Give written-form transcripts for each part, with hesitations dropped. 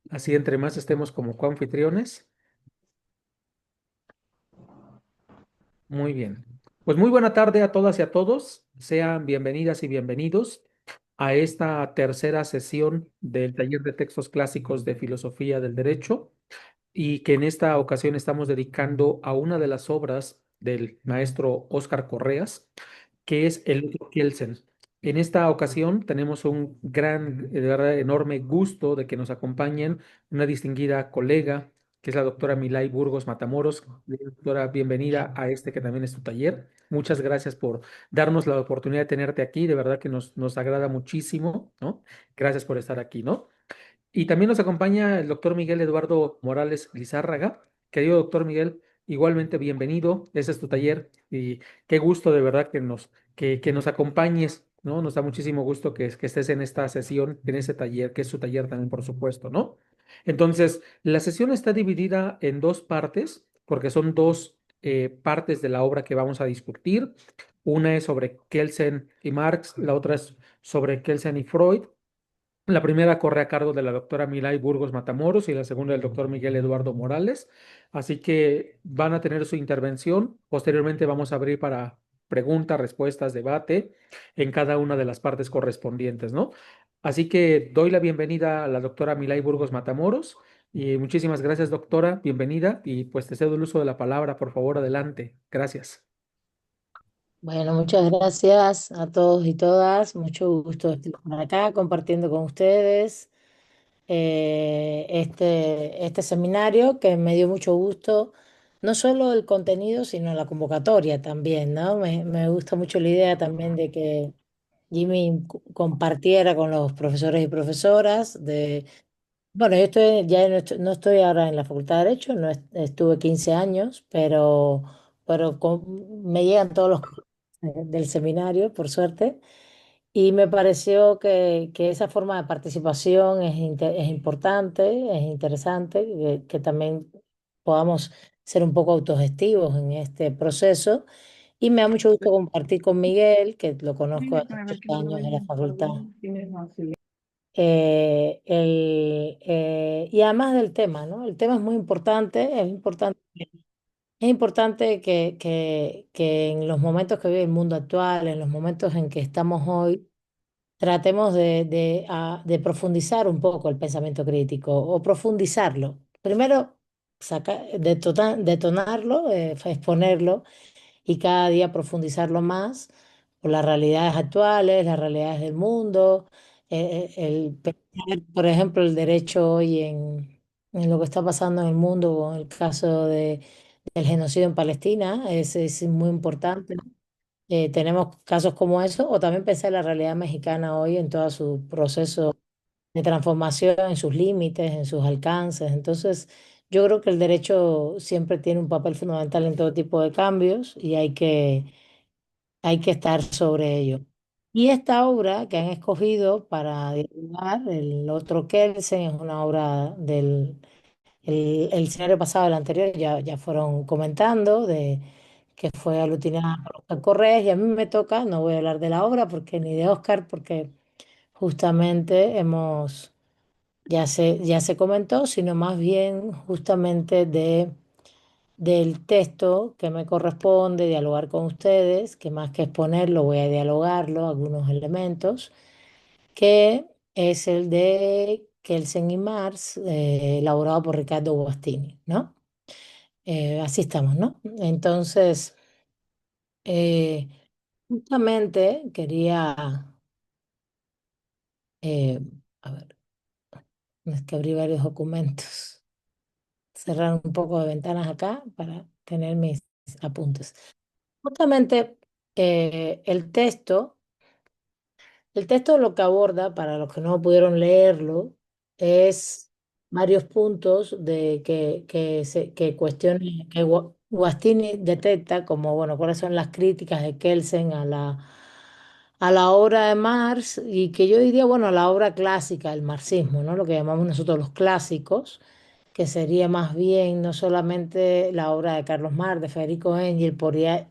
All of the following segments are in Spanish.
Así entre más estemos como coanfitriones. Muy bien. Pues muy buena tarde a todas y a todos. Sean bienvenidas y bienvenidos a esta tercera sesión del taller de textos clásicos de filosofía del derecho y que en esta ocasión estamos dedicando a una de las obras del maestro Óscar Correas, que es el Otto Kielsen. En esta ocasión tenemos un gran, de verdad, enorme gusto de que nos acompañen una distinguida colega, que es la doctora Milay Burgos Matamoros. Doctora, bienvenida a este que también es tu taller. Muchas gracias por darnos la oportunidad de tenerte aquí. De verdad que nos agrada muchísimo, ¿no? Gracias por estar aquí, ¿no? Y también nos acompaña el doctor Miguel Eduardo Morales Lizárraga. Querido doctor Miguel, igualmente bienvenido. Ese es tu taller y qué gusto de verdad que nos acompañes, ¿no? Nos da muchísimo gusto que estés en esta sesión, en ese taller, que es su taller también, por supuesto, ¿no? Entonces, la sesión está dividida en dos partes, porque son dos partes de la obra que vamos a discutir. Una es sobre Kelsen y Marx, la otra es sobre Kelsen y Freud. La primera corre a cargo de la doctora Milay Burgos Matamoros y la segunda del doctor Miguel Eduardo Morales. Así que van a tener su intervención. Posteriormente vamos a abrir para preguntas, respuestas, debate en cada una de las partes correspondientes, ¿no? Así que doy la bienvenida a la doctora Milay Burgos Matamoros y muchísimas gracias, doctora. Bienvenida y pues te cedo el uso de la palabra. Por favor, adelante. Gracias. Bueno, muchas gracias a todos y todas. Mucho gusto estar por acá compartiendo con ustedes este seminario que me dio mucho gusto, no solo el contenido, sino la convocatoria también, ¿no? Me gusta mucho la idea también de que Jimmy compartiera con los profesores y profesoras de, bueno, yo estoy, ya no estoy ahora en la Facultad de Derecho, no estuve 15 años, pero me llegan todos los del seminario, por suerte, y me pareció que esa forma de participación es importante, es interesante, que también podamos ser un poco autogestivos en este proceso. Y me da mucho gusto compartir con Miguel, que lo conozco hace muchos años en la facultad. Y además del tema, ¿no? El tema es muy importante, es importante que en los momentos que vive el mundo actual, en los momentos en que estamos hoy, tratemos de profundizar un poco el pensamiento crítico o profundizarlo. Primero, detonarlo, exponerlo y cada día profundizarlo más por las realidades actuales, las realidades del mundo, pensar, por ejemplo, el derecho hoy en lo que está pasando en el mundo con el caso del genocidio en Palestina, es muy importante. Tenemos casos como eso, o también pensar la realidad mexicana hoy en todo su proceso de transformación, en sus límites, en sus alcances. Entonces, yo creo que el derecho siempre tiene un papel fundamental en todo tipo de cambios y hay que estar sobre ello. Y esta obra que han escogido para dialogar, el otro Kelsen, es una obra el escenario pasado, el anterior, ya fueron comentando, que fue aglutinada por Oscar Correa, y a mí me toca, no voy a hablar de la obra porque ni de Oscar, porque justamente ya se comentó, sino más bien justamente del texto que me corresponde dialogar con ustedes, que más que exponerlo, voy a dialogarlo, algunos elementos, que es el de Kelsen y Marx, elaborado por Ricardo Guastini, ¿no? Así estamos, ¿no? Entonces, eh, justamente quería, eh, a ver, es que abrí varios documentos, cerrar un poco de ventanas acá para tener mis apuntes. Justamente el texto lo que aborda, para los que no pudieron leerlo, es varios puntos que cuestiones que Guastini detecta como, bueno, cuáles son las críticas de Kelsen a la obra de Marx y que yo diría, bueno, a la obra clásica del marxismo, ¿no? Lo que llamamos nosotros los clásicos, que sería más bien no solamente la obra de Carlos Marx, de Federico Engels, podría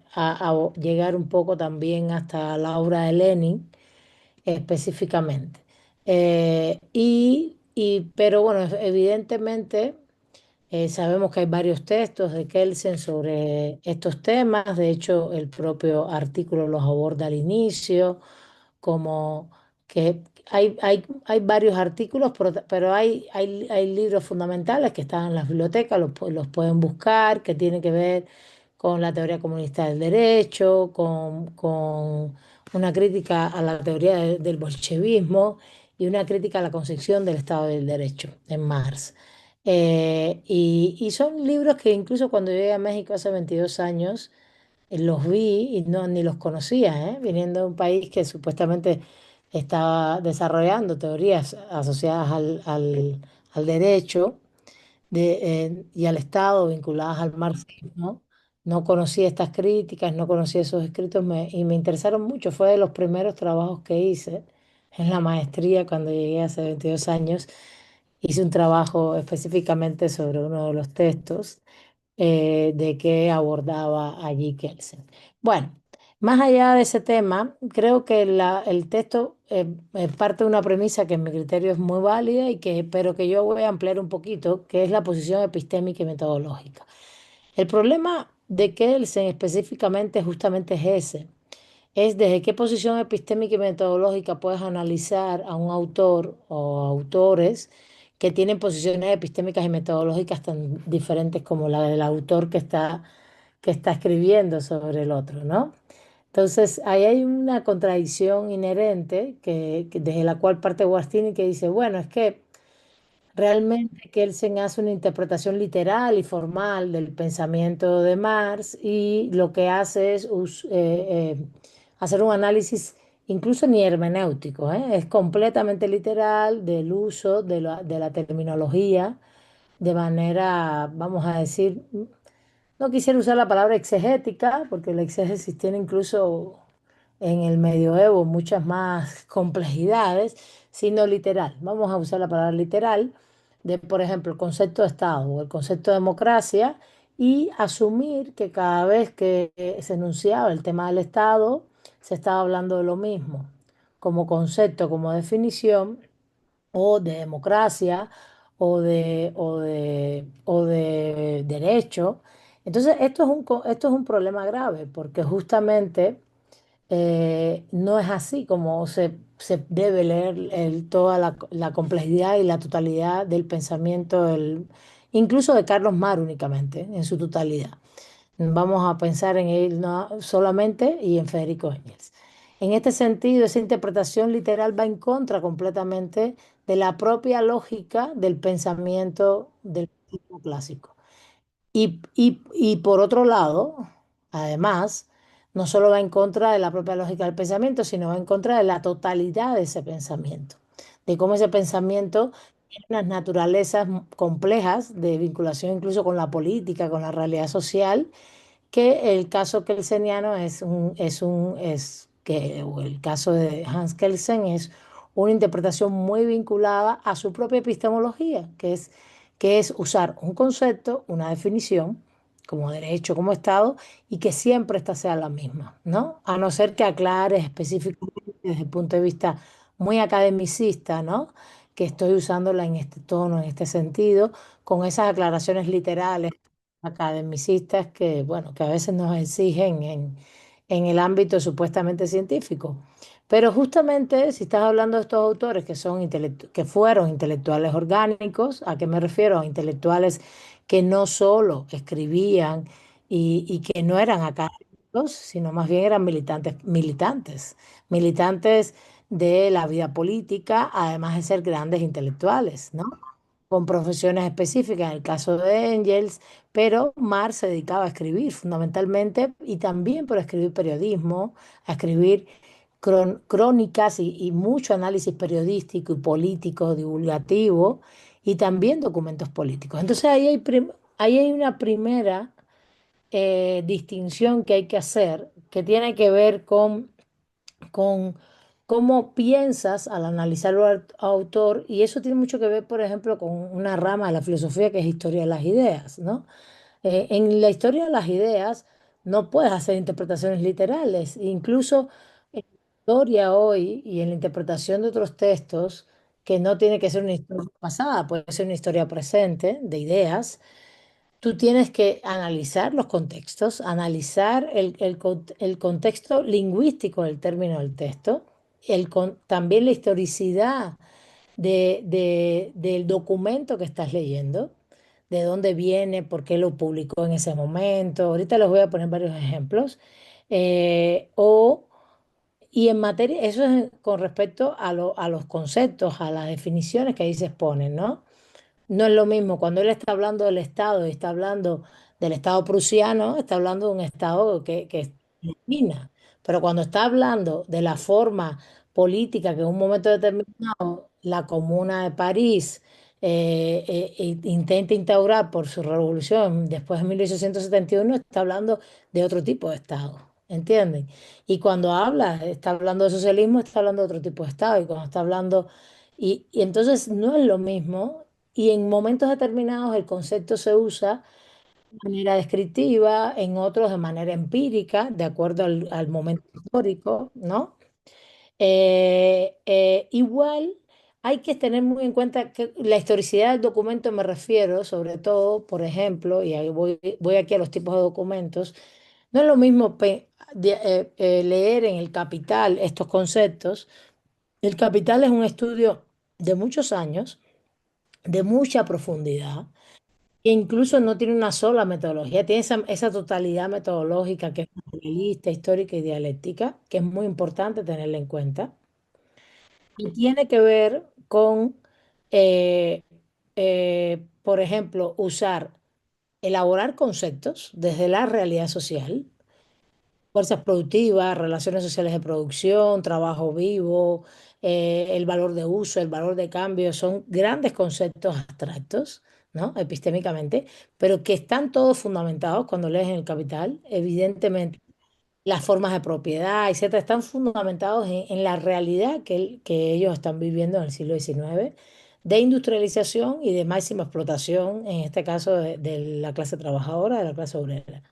llegar un poco también hasta la obra de Lenin específicamente. pero bueno, evidentemente sabemos que hay varios textos de Kelsen sobre estos temas. De hecho, el propio artículo los aborda al inicio, como que hay varios artículos, pero hay libros fundamentales que están en las bibliotecas, los pueden buscar, que tienen que ver con la teoría comunista del derecho, con una crítica a la teoría del bolchevismo y una crítica a la concepción del Estado del Derecho en Marx. Y son libros que incluso cuando llegué a México hace 22 años, los vi y no, ni los conocía, ¿eh? Viniendo de un país que supuestamente estaba desarrollando teorías asociadas al derecho y al Estado vinculadas al marxismo. No conocía estas críticas, no conocía esos escritos y me interesaron mucho. Fue de los primeros trabajos que hice en la maestría cuando llegué hace 22 años. Hice un trabajo específicamente sobre uno de los textos de que abordaba allí Kelsen. Bueno, más allá de ese tema, creo que el texto parte de una premisa que en mi criterio es muy válida pero que yo voy a ampliar un poquito, que es la posición epistémica y metodológica. El problema de Kelsen específicamente justamente es ese, es desde qué posición epistémica y metodológica puedes analizar a un autor o autores que tienen posiciones epistémicas y metodológicas tan diferentes como la del autor que está escribiendo sobre el otro, ¿no? Entonces, ahí hay una contradicción inherente desde la cual parte Guastini que dice, bueno, es que realmente Kelsen hace una interpretación literal y formal del pensamiento de Marx y lo que hace es hacer un análisis incluso ni hermenéutico, ¿eh? Es completamente literal del uso de la terminología de manera, vamos a decir, no quisiera usar la palabra exegética, porque la exégesis tiene incluso en el medioevo muchas más complejidades, sino literal. Vamos a usar la palabra literal de, por ejemplo, el concepto de Estado o el concepto de democracia y asumir que cada vez que se enunciaba el tema del Estado, se estaba hablando de lo mismo, como concepto, como definición, o de democracia o de derecho. Entonces, esto es un problema grave porque justamente no es así como se debe leer toda la complejidad y la totalidad del pensamiento, incluso de Carlos Mar únicamente, en su totalidad. Vamos a pensar en él solamente y en Federico Engels. En este sentido, esa interpretación literal va en contra completamente de la propia lógica del pensamiento del pensamiento clásico. Y por otro lado, además, no solo va en contra de la propia lógica del pensamiento, sino va en contra de la totalidad de ese pensamiento, de cómo ese pensamiento tiene unas naturalezas complejas de vinculación incluso con la política, con la realidad social, que el caso kelseniano o el caso de Hans Kelsen es una interpretación muy vinculada a su propia epistemología, que es usar un concepto, una definición, como derecho, como Estado, y que siempre esta sea la misma, ¿no? A no ser que aclares específicamente desde el punto de vista muy academicista, ¿no? Que estoy usándola en este tono, en este sentido, con esas aclaraciones literales academicistas que, bueno, que a veces nos exigen en el ámbito supuestamente científico. Pero justamente si estás hablando de estos autores que fueron intelectuales orgánicos, ¿a qué me refiero? A intelectuales que no solo escribían y que no eran académicos, sino más bien eran militantes de la vida política, además de ser grandes intelectuales, ¿no? Con profesiones específicas, en el caso de Engels, pero Marx se dedicaba a escribir fundamentalmente y también por escribir periodismo, a escribir crónicas y mucho análisis periodístico y político, divulgativo y también documentos políticos. Entonces ahí hay una primera distinción que hay que hacer que tiene que ver con cómo piensas al analizar al autor, y eso tiene mucho que ver, por ejemplo, con una rama de la filosofía que es historia de las ideas, ¿no? En la historia de las ideas no puedes hacer interpretaciones literales, incluso en la historia hoy y en la interpretación de otros textos, que no tiene que ser una historia pasada, puede ser una historia presente de ideas. Tú tienes que analizar los contextos, analizar el contexto lingüístico del término del texto, también la historicidad del documento que estás leyendo, de dónde viene, por qué lo publicó en ese momento. Ahorita les voy a poner varios ejemplos. Eh, o, y en materia, eso es con respecto a los conceptos, a las definiciones que ahí se exponen, ¿no? No es lo mismo cuando él está hablando del Estado y está hablando del Estado prusiano, está hablando de un Estado que es China. Pero cuando está hablando de la forma política que en un momento determinado la Comuna de París intenta instaurar por su revolución después de 1871, está hablando de otro tipo de Estado. ¿Entienden? Y cuando habla, está hablando de socialismo, está hablando de otro tipo de Estado. Y cuando está hablando y entonces no es lo mismo y en momentos determinados el concepto se usa de manera descriptiva, en otros de manera empírica, de acuerdo al momento histórico, ¿no? Igual hay que tener muy en cuenta que la historicidad del documento me refiero, sobre todo, por ejemplo, y ahí voy aquí a los tipos de documentos, no es lo mismo leer en el Capital estos conceptos. El Capital es un estudio de muchos años, de mucha profundidad, que incluso no tiene una sola metodología, tiene esa totalidad metodológica que es realista, histórica y dialéctica, que es muy importante tenerla en cuenta, y tiene que ver con, eh, por ejemplo, elaborar conceptos desde la realidad social, fuerzas productivas, relaciones sociales de producción, trabajo vivo, el valor de uso, el valor de cambio, son grandes conceptos abstractos, ¿no? Epistémicamente, pero que están todos fundamentados cuando lees en el Capital, evidentemente. Las formas de propiedad, etcétera, están fundamentados en la realidad que ellos están viviendo en el siglo XIX, de industrialización y de máxima explotación, en este caso de la clase trabajadora, de la clase obrera.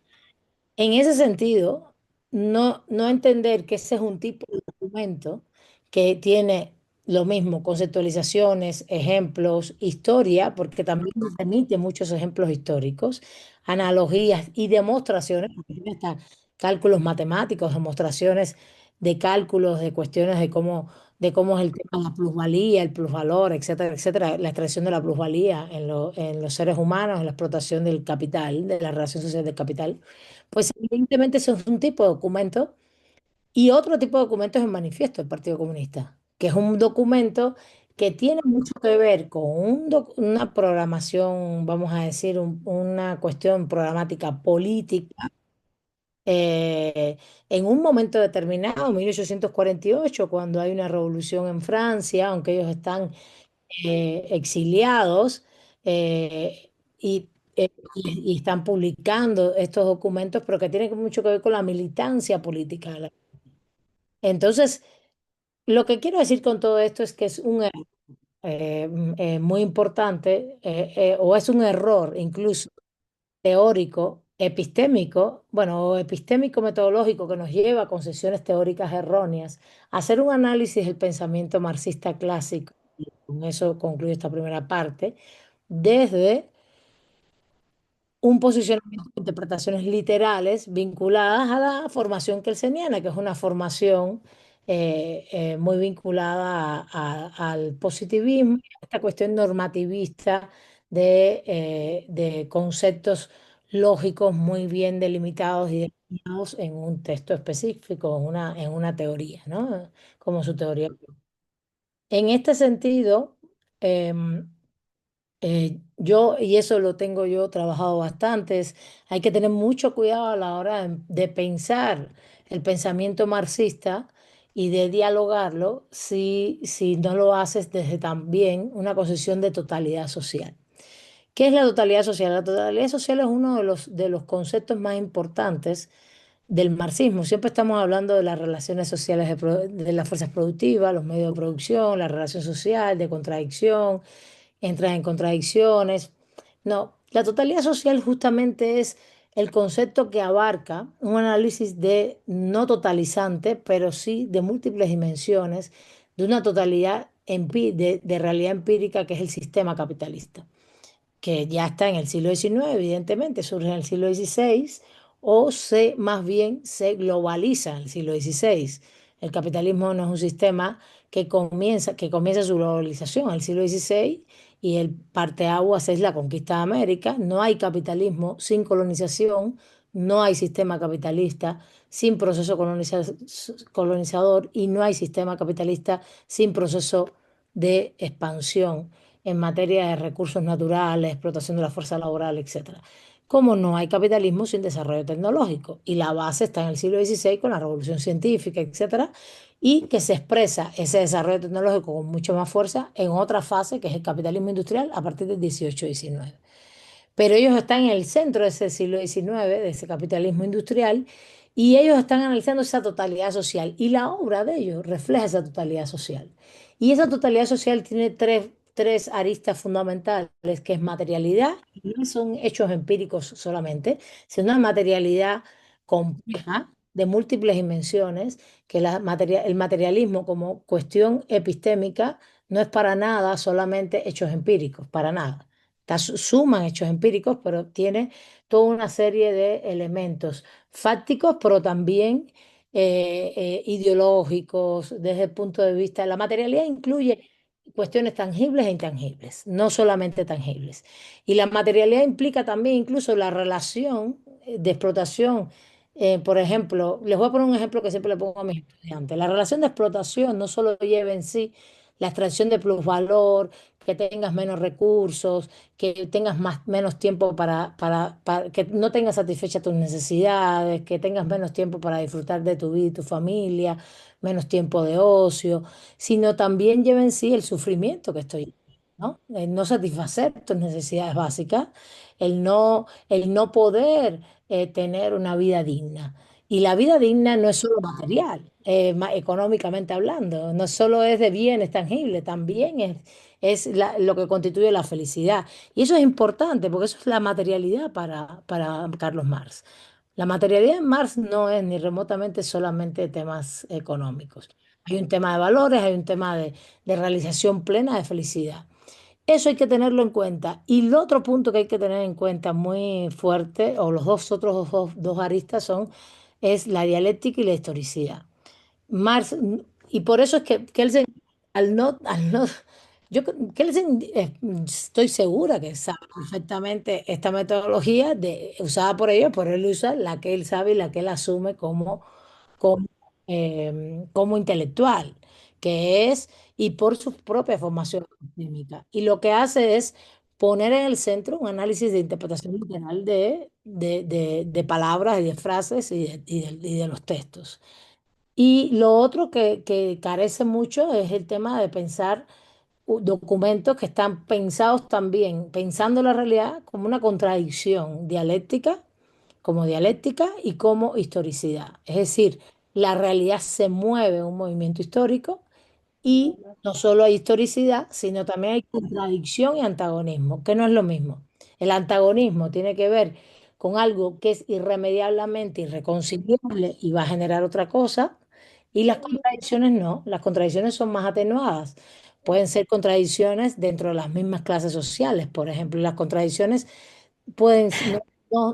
En ese sentido, no entender que ese es un tipo de documento que tiene lo mismo, conceptualizaciones, ejemplos, historia, porque también nos emite muchos ejemplos históricos, analogías y demostraciones, porque tiene hasta cálculos matemáticos, demostraciones de cálculos, de cuestiones de cómo es el tema de la plusvalía, el plusvalor, etcétera, etcétera, la extracción de la plusvalía en los seres humanos, en la explotación del capital, de la relación social del capital. Pues evidentemente eso es un tipo de documento y otro tipo de documento es el manifiesto del Partido Comunista, que es un documento que tiene mucho que ver con una programación, vamos a decir, una cuestión programática política eh, en un momento determinado, 1848, cuando hay una revolución en Francia, aunque ellos están exiliados eh, y, y están publicando estos documentos, pero que tienen mucho que ver con la militancia política. Entonces, lo que quiero decir con todo esto es que es un error muy importante, o es un error incluso teórico, epistémico, bueno, o epistémico metodológico que nos lleva a concesiones teóricas erróneas, hacer un análisis del pensamiento marxista clásico, y con eso concluyo esta primera parte, desde un posicionamiento de interpretaciones literales vinculadas a la formación kelseniana, que es una formación muy vinculada al positivismo, a esta cuestión normativista de conceptos lógicos muy bien delimitados y definidos en un texto específico, en una teoría, ¿no? Como su teoría. En este sentido, em, y eso lo tengo yo trabajado bastante, hay que tener mucho cuidado a la hora de pensar el pensamiento marxista y de dialogarlo si no lo haces desde también una concepción de totalidad social. ¿Qué es la totalidad social? La totalidad social es uno de los conceptos más importantes del marxismo. Siempre estamos hablando de las relaciones sociales de las fuerzas productivas, los medios de producción, la relación social, de contradicción, entras en contradicciones. No, la totalidad social justamente es el concepto que abarca un análisis de no totalizante, pero sí de múltiples dimensiones, de una totalidad de realidad empírica que es el sistema capitalista, que ya está en el siglo XIX, evidentemente, surge en el siglo XVI, o más bien se globaliza en el siglo XVI. El capitalismo no es un sistema que comienza su globalización en el siglo XVI y el parteaguas es la conquista de América. No hay capitalismo sin colonización, no hay sistema capitalista sin proceso colonizador y no hay sistema capitalista sin proceso de expansión en materia de recursos naturales, explotación de la fuerza laboral, etcétera. Como no hay capitalismo sin desarrollo tecnológico, y la base está en el siglo XVI con la revolución científica, etcétera, y que se expresa ese desarrollo tecnológico con mucha más fuerza en otra fase, que es el capitalismo industrial, a partir del 18-19. Pero ellos están en el centro de ese siglo XIX, de ese capitalismo industrial, y ellos están analizando esa totalidad social, y la obra de ellos refleja esa totalidad social. Y esa totalidad social tiene tres aristas fundamentales, que es materialidad, y no son hechos empíricos solamente, sino una materialidad compleja de múltiples dimensiones, que el materialismo como cuestión epistémica no es para nada solamente hechos empíricos, para nada. Suman hechos empíricos, pero tiene toda una serie de elementos fácticos, pero también ideológicos, desde el punto de vista de la materialidad, incluye cuestiones tangibles e intangibles, no solamente tangibles. Y la materialidad implica también incluso la relación de explotación. Por ejemplo, les voy a poner un ejemplo que siempre le pongo a mis estudiantes. La relación de explotación no solo lleva en sí la extracción de plusvalor, que tengas menos recursos, que tengas menos tiempo que no tengas satisfechas tus necesidades, que tengas menos tiempo para disfrutar de tu vida y tu familia, menos tiempo de ocio, sino también lleva en sí el sufrimiento que estoy, ¿no? El no satisfacer tus necesidades básicas, el no poder tener una vida digna. Y la vida digna no es solo material, económicamente hablando, no solo es de bienes tangibles, también es lo que constituye la felicidad. Y eso es importante porque eso es la materialidad para Carlos Marx. La materialidad en Marx no es ni remotamente solamente temas económicos. Hay un tema de valores, hay un tema de realización plena de felicidad. Eso hay que tenerlo en cuenta. Y el otro punto que hay que tener en cuenta muy fuerte, o los dos aristas es la dialéctica y la historicidad. Marx, y por eso es que Kelsen, al no, Kelsen, estoy segura que sabe perfectamente esta metodología usada por ellos, por él usa la que él sabe y la que él asume como, como intelectual, que es, y por su propia formación académica. Y lo que hace es poner en el centro un análisis de interpretación literal de palabras y de frases y de los textos. Y lo otro que carece mucho es el tema de pensar documentos que están pensados también, pensando la realidad como una contradicción dialéctica, como dialéctica y como historicidad. Es decir, la realidad se mueve en un movimiento histórico y no solo hay historicidad, sino también hay contradicción y antagonismo, que no es lo mismo. El antagonismo tiene que ver con algo que es irremediablemente irreconciliable y va a generar otra cosa, y las contradicciones no, las contradicciones son más atenuadas. Pueden ser contradicciones dentro de las mismas clases sociales, por ejemplo, las contradicciones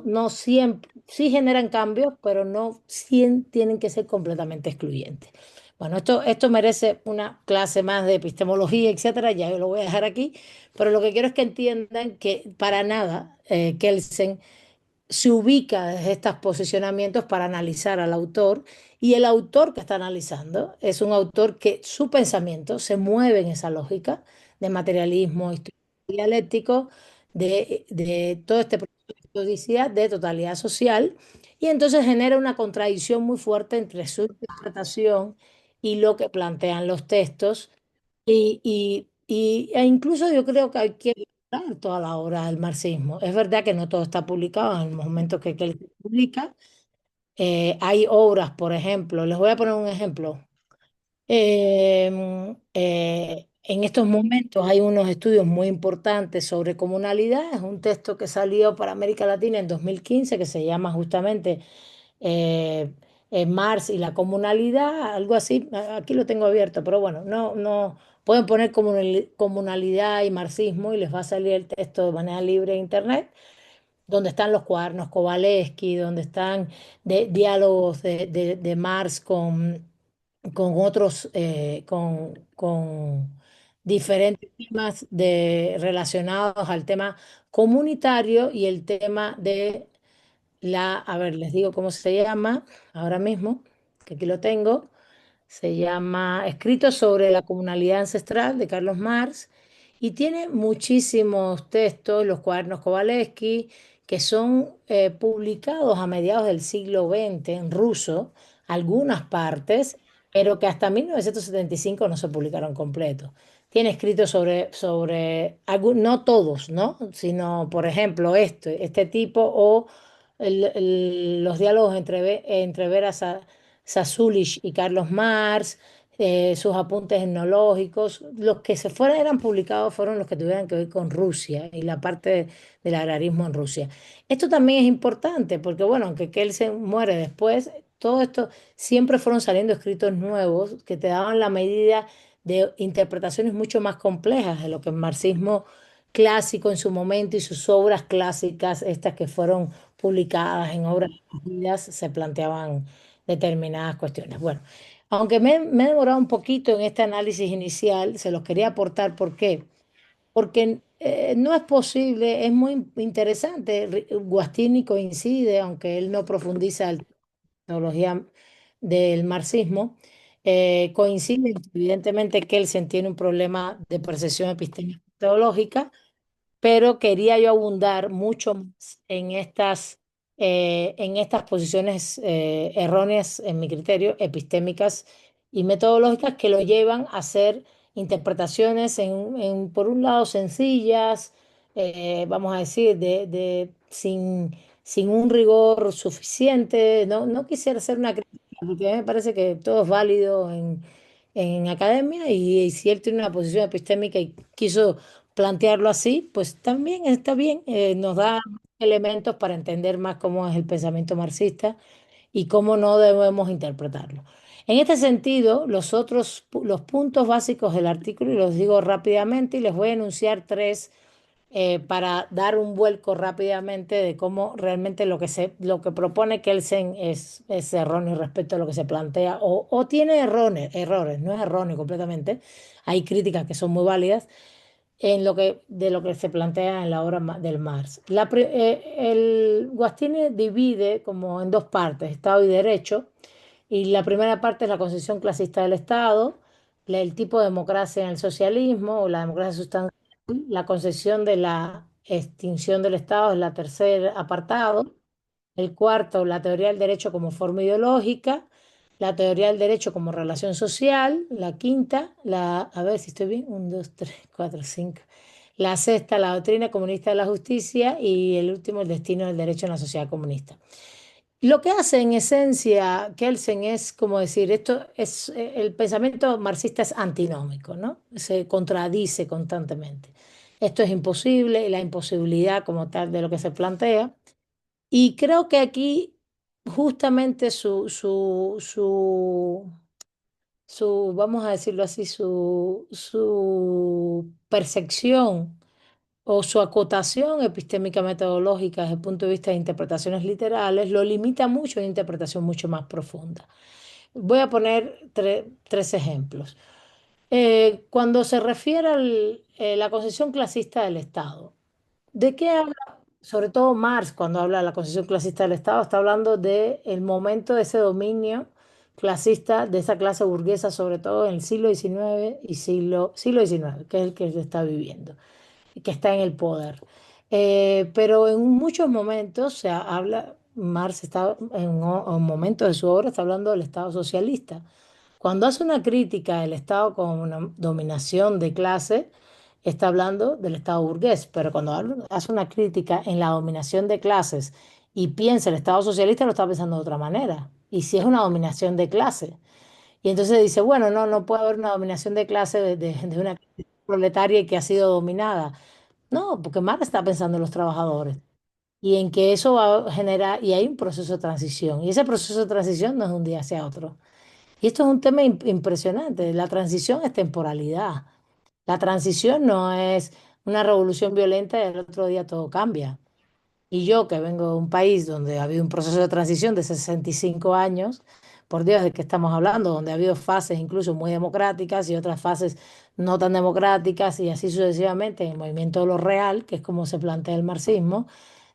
no siempre, sí generan cambios, pero no siempre tienen que ser completamente excluyentes. Bueno, esto merece una clase más de epistemología, etcétera, ya yo lo voy a dejar aquí, pero lo que quiero es que entiendan que para nada Kelsen se ubica desde estos posicionamientos para analizar al autor, y el autor que está analizando es un autor que su pensamiento se mueve en esa lógica de materialismo dialéctico, de todo este proceso de historicidad, de totalidad social, y entonces genera una contradicción muy fuerte entre su interpretación y lo que plantean los textos, e incluso yo creo que hay que leer toda la obra del marxismo. Es verdad que no todo está publicado en el momento que él publica. Hay obras, por ejemplo, les voy a poner un ejemplo. En estos momentos hay unos estudios muy importantes sobre comunalidad. Es un texto que salió para América Latina en 2015 que se llama justamente Marx y la comunalidad, algo así. Aquí lo tengo abierto, pero bueno, no, no. Pueden poner comunalidad y marxismo y les va a salir el texto de manera libre en internet, donde están los cuadernos Kowalewski, donde están diálogos de Marx con otros, con diferentes temas relacionados al tema comunitario y el tema de a ver, les digo cómo se llama ahora mismo, que aquí lo tengo. Se llama Escritos sobre la comunalidad ancestral de Carlos Marx y tiene muchísimos textos, los cuadernos Kowalewski, que son publicados a mediados del siglo XX en ruso, algunas partes, pero que hasta 1975 no se publicaron completos. Tiene escritos no todos, ¿no? Sino, por ejemplo, este tipo o los diálogos entre Vera Sasulich y Carlos Marx, sus apuntes etnológicos. Los que se fueron eran publicados fueron los que tuvieran que ver con Rusia y la parte del agrarismo en Rusia. Esto también es importante porque, bueno, aunque Kelsen muere después, todo esto siempre fueron saliendo escritos nuevos que te daban la medida de interpretaciones mucho más complejas de lo que el marxismo clásico en su momento y sus obras clásicas, estas que fueron publicadas en obras leídas, se planteaban determinadas cuestiones. Bueno, aunque me he demorado un poquito en este análisis inicial, se los quería aportar. ¿Por qué? Porque no es posible, es muy interesante. Guastini coincide, aunque él no profundiza en la teología del marxismo, coincide evidentemente que él tiene un problema de percepción epistémica teológica, pero quería yo abundar mucho más en estas posiciones erróneas, en mi criterio, epistémicas y metodológicas que lo llevan a hacer interpretaciones por un lado, sencillas, vamos a decir, sin un rigor suficiente. No, no quisiera hacer una crítica, porque a mí me parece que todo es válido en academia y si él tiene una posición epistémica y quiso plantearlo así, pues también está bien, nos da elementos para entender más cómo es el pensamiento marxista y cómo no debemos interpretarlo. En este sentido, los puntos básicos del artículo, y los digo rápidamente, y les voy a enunciar tres para dar un vuelco rápidamente de cómo realmente lo que propone Kelsen es erróneo respecto a lo que se plantea, o tiene errores, no es erróneo completamente. Hay críticas que son muy válidas de lo que se plantea en la obra del Marx. El Guattini divide como en dos partes, Estado y Derecho, y la primera parte es la concepción clasista del Estado, el tipo de democracia en el socialismo o la democracia sustancial, la concepción de la extinción del Estado es la tercer apartado, el cuarto, la teoría del derecho como forma ideológica, la teoría del derecho como relación social, la quinta, a ver si estoy bien, un, dos, tres, cuatro, cinco. La sexta, la doctrina comunista de la justicia y el último, el destino del derecho en la sociedad comunista. Lo que hace en esencia Kelsen es como decir, el pensamiento marxista es antinómico, ¿no? Se contradice constantemente. Esto es imposible, la imposibilidad como tal de lo que se plantea. Y creo que aquí justamente vamos a decirlo así, su percepción o su acotación epistémica metodológica desde el punto de vista de interpretaciones literales lo limita mucho a una interpretación mucho más profunda. Voy a poner tres ejemplos. Cuando se refiere a la concepción clasista del Estado, ¿de qué habla? Sobre todo Marx, cuando habla de la concepción clasista del Estado, está hablando del momento de ese dominio clasista de esa clase burguesa, sobre todo en el siglo XIX y siglo XIX, que es el que se está viviendo y que está en el poder. Pero en muchos momentos Marx está en momentos de su obra, está hablando del Estado socialista. Cuando hace una crítica del Estado como una dominación de clase, está hablando del Estado burgués, pero cuando hace una crítica en la dominación de clases y piensa el Estado socialista, lo está pensando de otra manera. Y si es una dominación de clase. Y entonces dice, bueno, no, no puede haber una dominación de clase de una clase proletaria y que ha sido dominada. No, porque Marx está pensando en los trabajadores y en que eso va a generar, y hay un proceso de transición. Y ese proceso de transición no es de un día hacia otro. Y esto es un tema impresionante. La transición es temporalidad. La transición no es una revolución violenta y el otro día todo cambia. Y yo que vengo de un país donde ha habido un proceso de transición de 65 años, por Dios, ¿de qué estamos hablando? Donde ha habido fases incluso muy democráticas y otras fases no tan democráticas y así sucesivamente en el movimiento de lo real, que es como se plantea el marxismo.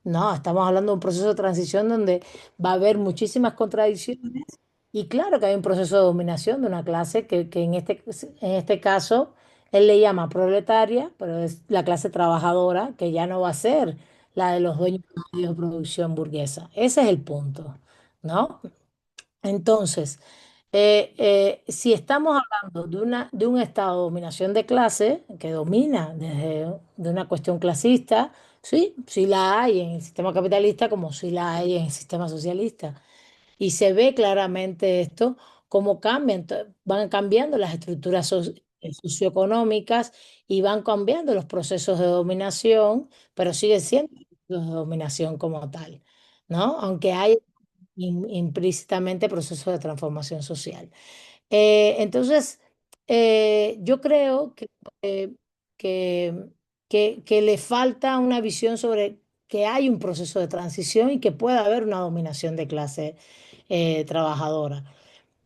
No, estamos hablando de un proceso de transición donde va a haber muchísimas contradicciones y claro que hay un proceso de dominación de una clase que en este caso él le llama proletaria, pero es la clase trabajadora que ya no va a ser la de los dueños de medios de producción burguesa. Ese es el punto, ¿no? Entonces, si estamos hablando de un estado de dominación de clase, que domina desde de una cuestión clasista, sí, sí la hay en el sistema capitalista como sí la hay en el sistema socialista. Y se ve claramente esto, cómo cambian, van cambiando las estructuras socioeconómicas y van cambiando los procesos de dominación, pero sigue siendo procesos de dominación como tal, ¿no? Aunque hay implícitamente procesos de transformación social. Entonces, yo creo eh, que, que le falta una visión sobre que hay un proceso de transición y que puede haber una dominación de clase trabajadora.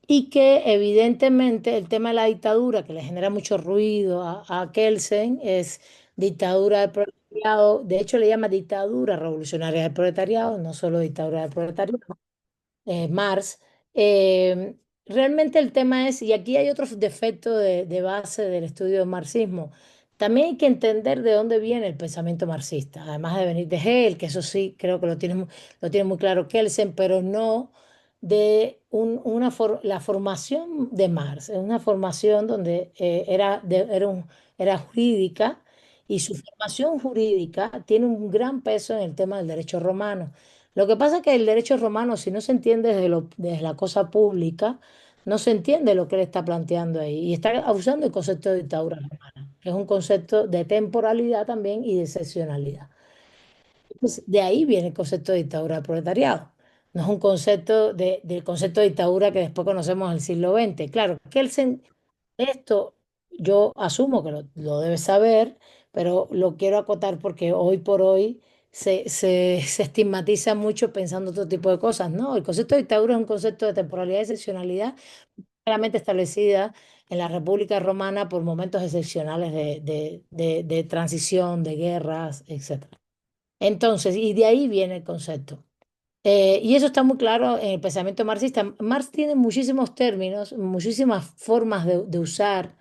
Y que evidentemente el tema de la dictadura, que le genera mucho ruido a Kelsen, es dictadura del proletariado. De hecho, le llama dictadura revolucionaria del proletariado, no solo dictadura del proletariado. Marx. Eh, Realmente el tema es, y aquí hay otro defecto de base del estudio del marxismo, también hay que entender de dónde viene el pensamiento marxista, además de venir de Hegel, que eso sí creo que lo tiene muy claro Kelsen, pero no de la formación de Marx, es una formación donde era jurídica y su formación jurídica tiene un gran peso en el tema del derecho romano. Lo que pasa es que el derecho romano, si no se entiende desde la cosa pública, no se entiende lo que él está planteando ahí. Y está usando el concepto de dictadura romana, que es un concepto de temporalidad también y de excepcionalidad. Entonces, de ahí viene el concepto de dictadura del proletariado. No es un concepto del concepto de dictadura que después conocemos en el siglo XX. Claro, esto yo asumo que lo debes saber, pero lo quiero acotar porque hoy por hoy se estigmatiza mucho pensando otro tipo de cosas. No, el concepto de dictadura es un concepto de temporalidad y excepcionalidad claramente establecida en la República Romana por momentos excepcionales de transición, de guerras, etcétera. Entonces, y de ahí viene el concepto. Y eso está muy claro en el pensamiento marxista. Marx tiene muchísimos términos, muchísimas formas de usar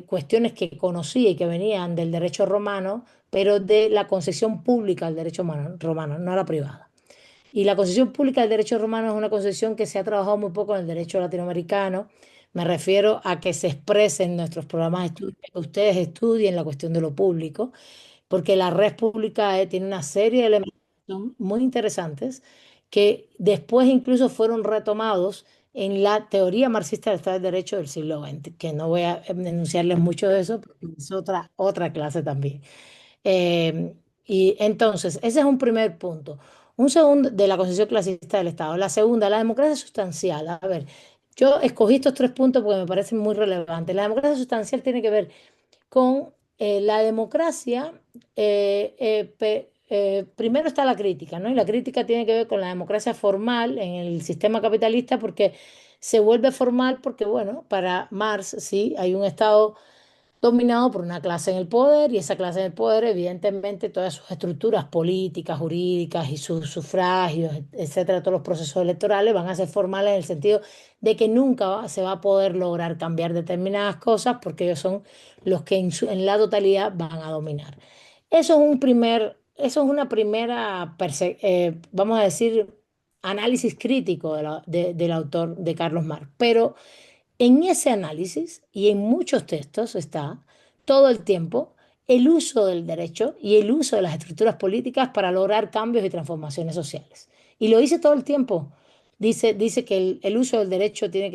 cuestiones que conocía y que venían del derecho romano, pero de la concepción pública del derecho romano, no la privada. Y la concepción pública del derecho romano es una concepción que se ha trabajado muy poco en el derecho latinoamericano. Me refiero a que se exprese en nuestros programas de estudio, que ustedes estudien la cuestión de lo público porque la red pública tiene una serie de elementos muy interesantes que después incluso fueron retomados en la teoría marxista del Estado de Derecho del siglo XX, que no voy a denunciarles mucho de eso, porque es otra clase también. Eh, y entonces, ese es un primer punto. Un segundo, de la concepción clasista del Estado. La segunda, la democracia sustancial. A ver, yo escogí estos tres puntos porque me parecen muy relevantes. La democracia sustancial tiene que ver con la democracia, primero está la crítica, ¿no? Y la crítica tiene que ver con la democracia formal en el sistema capitalista porque se vuelve formal porque, bueno, para Marx, sí, hay un Estado dominado por una clase en el poder y esa clase en el poder, evidentemente, todas sus estructuras políticas, jurídicas y sus sufragios, etcétera, todos los procesos electorales van a ser formales en el sentido de que nunca se va a poder lograr cambiar determinadas cosas porque ellos son los que en la totalidad van a dominar. Eso es una primera, vamos a decir, análisis crítico del autor de Carlos Marx, pero en ese análisis y en muchos textos está todo el tiempo el uso del derecho y el uso de las estructuras políticas para lograr cambios y transformaciones sociales. Y lo dice todo el tiempo. Dice que el uso del derecho tiene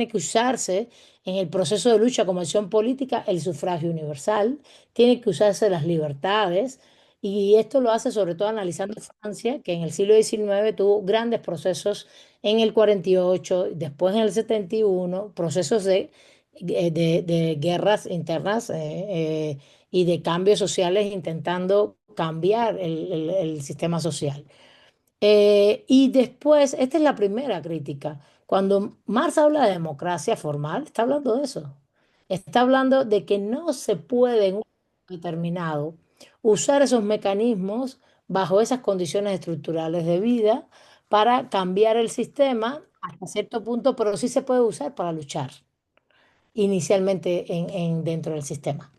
que usarse en el proceso de lucha como acción política, el sufragio universal, tiene que usarse las libertades, y esto lo hace sobre todo analizando Francia, que en el siglo XIX tuvo grandes procesos en el 48, después en el 71, procesos de de guerras internas y de cambios sociales intentando cambiar el sistema social. Y después, esta es la primera crítica. Cuando Marx habla de democracia formal, está hablando de eso. Está hablando de que no se puede en un momento determinado usar esos mecanismos bajo esas condiciones estructurales de vida para cambiar el sistema hasta cierto punto, pero sí se puede usar para luchar inicialmente dentro del sistema.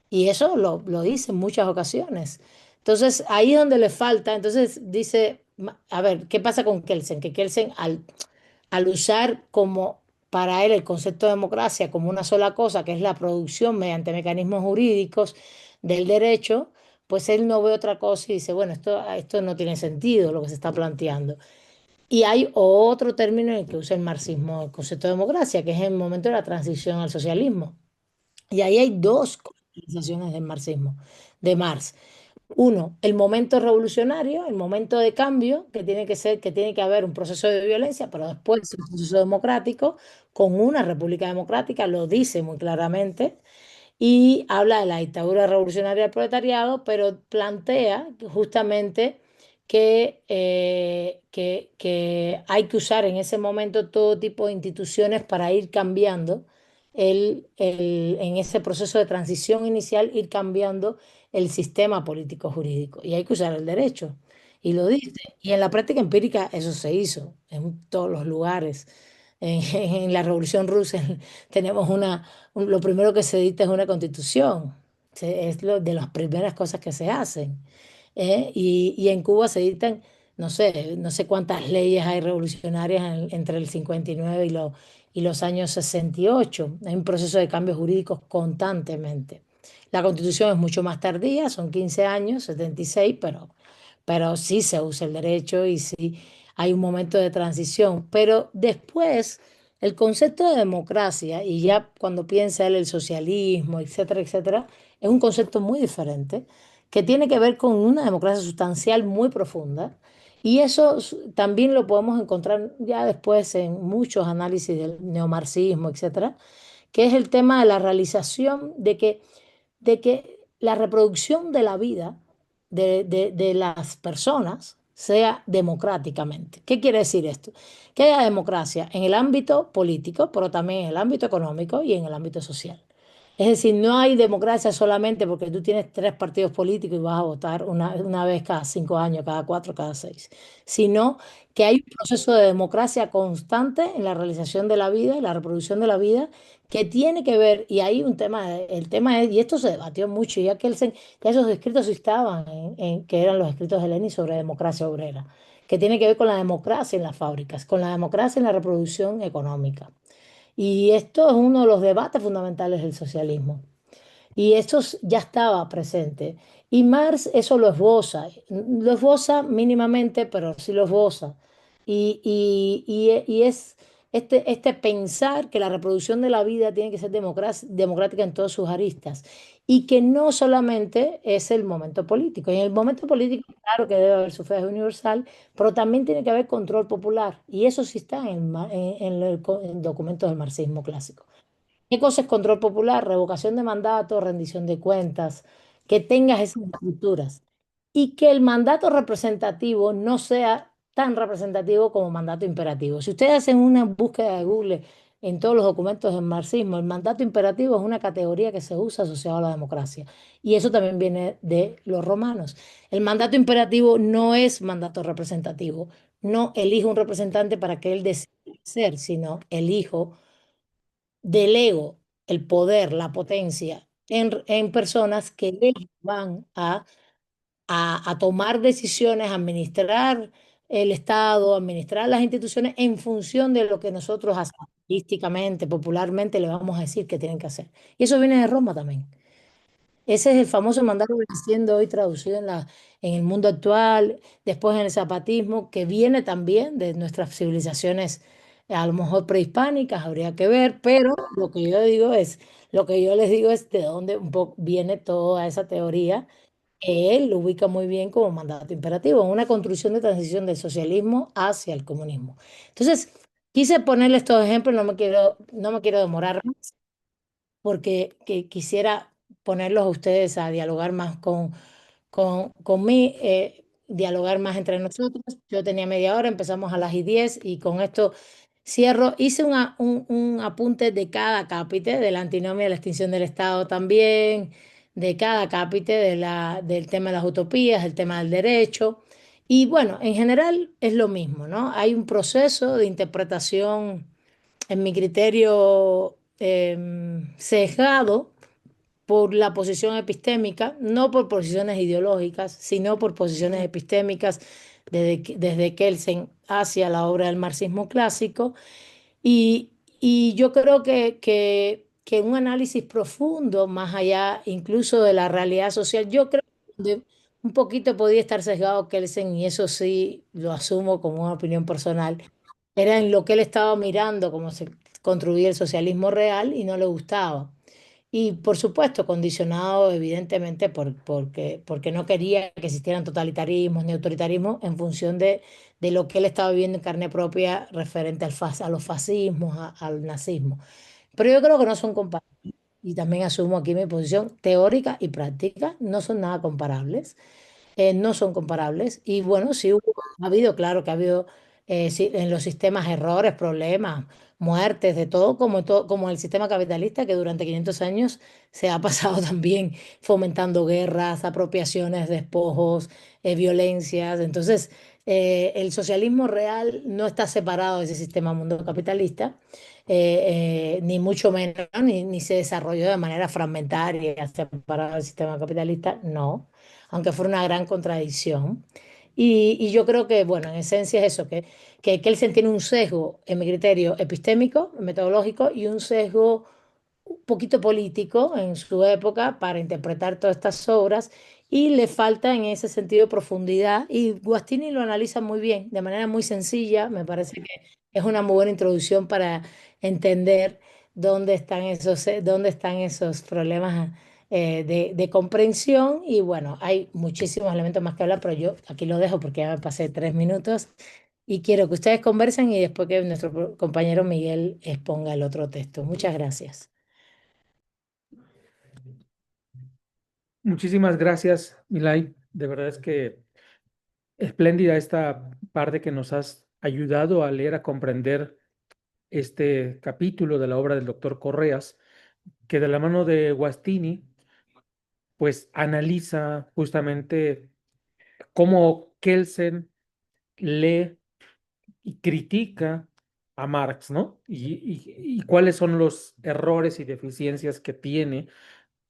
Y eso lo dice en muchas ocasiones. Entonces, ahí es donde le falta. Entonces, dice, a ver, ¿qué pasa con Kelsen? Que Kelsen, al usar como para él el concepto de democracia como una sola cosa, que es la producción mediante mecanismos jurídicos del derecho, pues él no ve otra cosa y dice, bueno, esto no tiene sentido lo que se está planteando. Y hay otro término en el que usa el marxismo, el concepto de democracia, que es el momento de la transición al socialismo. Y ahí hay dos conceptualizaciones del marxismo, de Marx. Uno, el momento revolucionario, el momento de cambio, que tiene que ser, que tiene que haber un proceso de violencia, pero después un proceso democrático, con una república democrática, lo dice muy claramente, y habla de la dictadura revolucionaria del proletariado, pero plantea justamente que hay que usar en ese momento todo tipo de instituciones para ir cambiando en ese proceso de transición inicial, ir cambiando el sistema político jurídico. Y hay que usar el derecho. Y lo dice. Y en la práctica empírica eso se hizo en todos los lugares. En la Revolución Rusa tenemos lo primero que se dicta es una constitución. Es lo de las primeras cosas que se hacen. Y en Cuba se dictan, no sé cuántas leyes hay revolucionarias entre el 59 y los años 68. Hay un proceso de cambios jurídicos constantemente. La constitución es mucho más tardía, son 15 años, 76, pero sí se usa el derecho y sí hay un momento de transición. Pero después, el concepto de democracia, y ya cuando piensa él el socialismo, etcétera, etcétera, es un concepto muy diferente, que tiene que ver con una democracia sustancial muy profunda. Y eso también lo podemos encontrar ya después en muchos análisis del neomarxismo, etcétera, que es el tema de la realización de que la reproducción de la vida de las personas sea democráticamente. ¿Qué quiere decir esto? Que haya democracia en el ámbito político, pero también en el ámbito económico y en el ámbito social. Es decir, no hay democracia solamente porque tú tienes tres partidos políticos y vas a votar una vez cada 5 años, cada cuatro, cada seis, sino que hay un proceso de democracia constante en la realización de la vida y la reproducción de la vida que tiene que ver, y hay un tema, el tema es, y esto se debatió mucho, ya esos escritos estaban, que eran los escritos de Lenin sobre democracia obrera, que tiene que ver con la democracia en las fábricas, con la democracia en la reproducción económica. Y esto es uno de los debates fundamentales del socialismo. Y esto ya estaba presente. Y Marx eso lo esboza mínimamente, pero sí lo esboza. Y es este pensar que la reproducción de la vida tiene que ser democrática en todas sus aristas y que no solamente es el momento político. Y en el momento político, claro que debe haber sufragio universal, pero también tiene que haber control popular. Y eso sí está en documentos del marxismo clásico. ¿Qué cosa es control popular? Revocación de mandato, rendición de cuentas, que tengas esas estructuras y que el mandato representativo no sea tan representativo como mandato imperativo. Si ustedes hacen una búsqueda de Google en todos los documentos del marxismo, el mandato imperativo es una categoría que se usa asociada a la democracia y eso también viene de los romanos. El mandato imperativo no es mandato representativo, no elijo un representante para que él decida ser, sino elijo delego el poder, la potencia en personas que ellos van a tomar decisiones, a administrar el Estado, a administrar las instituciones en función de lo que nosotros artísticamente, popularmente le vamos a decir que tienen que hacer. Y eso viene de Roma también. Ese es el famoso mandato que está siendo hoy traducido en el mundo actual, después en el zapatismo, que viene también de nuestras civilizaciones, a lo mejor prehispánicas, habría que ver, pero lo que yo les digo es de dónde un poco viene toda esa teoría, que él lo ubica muy bien como mandato imperativo, una construcción de transición del socialismo hacia el comunismo. Entonces, quise ponerle estos ejemplos, no me quiero demorar más. quisiera ponerlos a ustedes a dialogar más con dialogar más entre nosotros. Yo tenía media hora, empezamos a las y 10 y con esto cierro. Hice un apunte de cada cápite, de la antinomia de la extinción del Estado también, de cada cápite, del tema de las utopías, el tema del derecho. Y bueno, en general es lo mismo, ¿no? Hay un proceso de interpretación, en mi criterio, sesgado por la posición epistémica, no por posiciones ideológicas, sino por posiciones epistémicas desde Kelsen hacia la obra del marxismo clásico. Y yo creo que un análisis profundo, más allá incluso de la realidad social, yo creo que un poquito podía estar sesgado Kelsen, y eso sí lo asumo como una opinión personal, era en lo que él estaba mirando, cómo se construía el socialismo real y no le gustaba. Y por supuesto, condicionado evidentemente porque no quería que existieran totalitarismos ni autoritarismos en función de lo que él estaba viviendo en carne propia referente a los fascismos, al nazismo. Pero yo creo que no son comparables. Y también asumo aquí mi posición teórica y práctica, no son nada comparables, no son comparables. Y bueno, sí ha habido, claro que ha habido sí, en los sistemas errores, problemas, muertes, de todo, como el sistema capitalista que durante 500 años se ha pasado también fomentando guerras, apropiaciones, despojos, violencias. Entonces, el socialismo real no está separado de ese sistema mundo capitalista. Ni mucho menos, ni se desarrolló de manera fragmentaria, separado del sistema capitalista, no, aunque fuera una gran contradicción. Y yo creo que, bueno, en esencia es eso, que Kelsen tiene un sesgo, en mi criterio, epistémico, metodológico, y un sesgo un poquito político en su época para interpretar todas estas obras, y le falta en ese sentido profundidad, y Guastini lo analiza muy bien, de manera muy sencilla. Me parece que es una muy buena introducción para entender dónde están esos problemas de comprensión. Y bueno, hay muchísimos elementos más que hablar, pero yo aquí lo dejo porque ya me pasé 3 minutos y quiero que ustedes conversen y después que nuestro compañero Miguel exponga el otro texto. Muchas gracias. Muchísimas gracias, Milay. De verdad es que espléndida esta parte que nos has ayudado a leer, a comprender este capítulo de la obra del doctor Correas, que de la mano de Guastini, pues analiza justamente cómo Kelsen lee y critica a Marx, ¿no? Y cuáles son los errores y deficiencias que tiene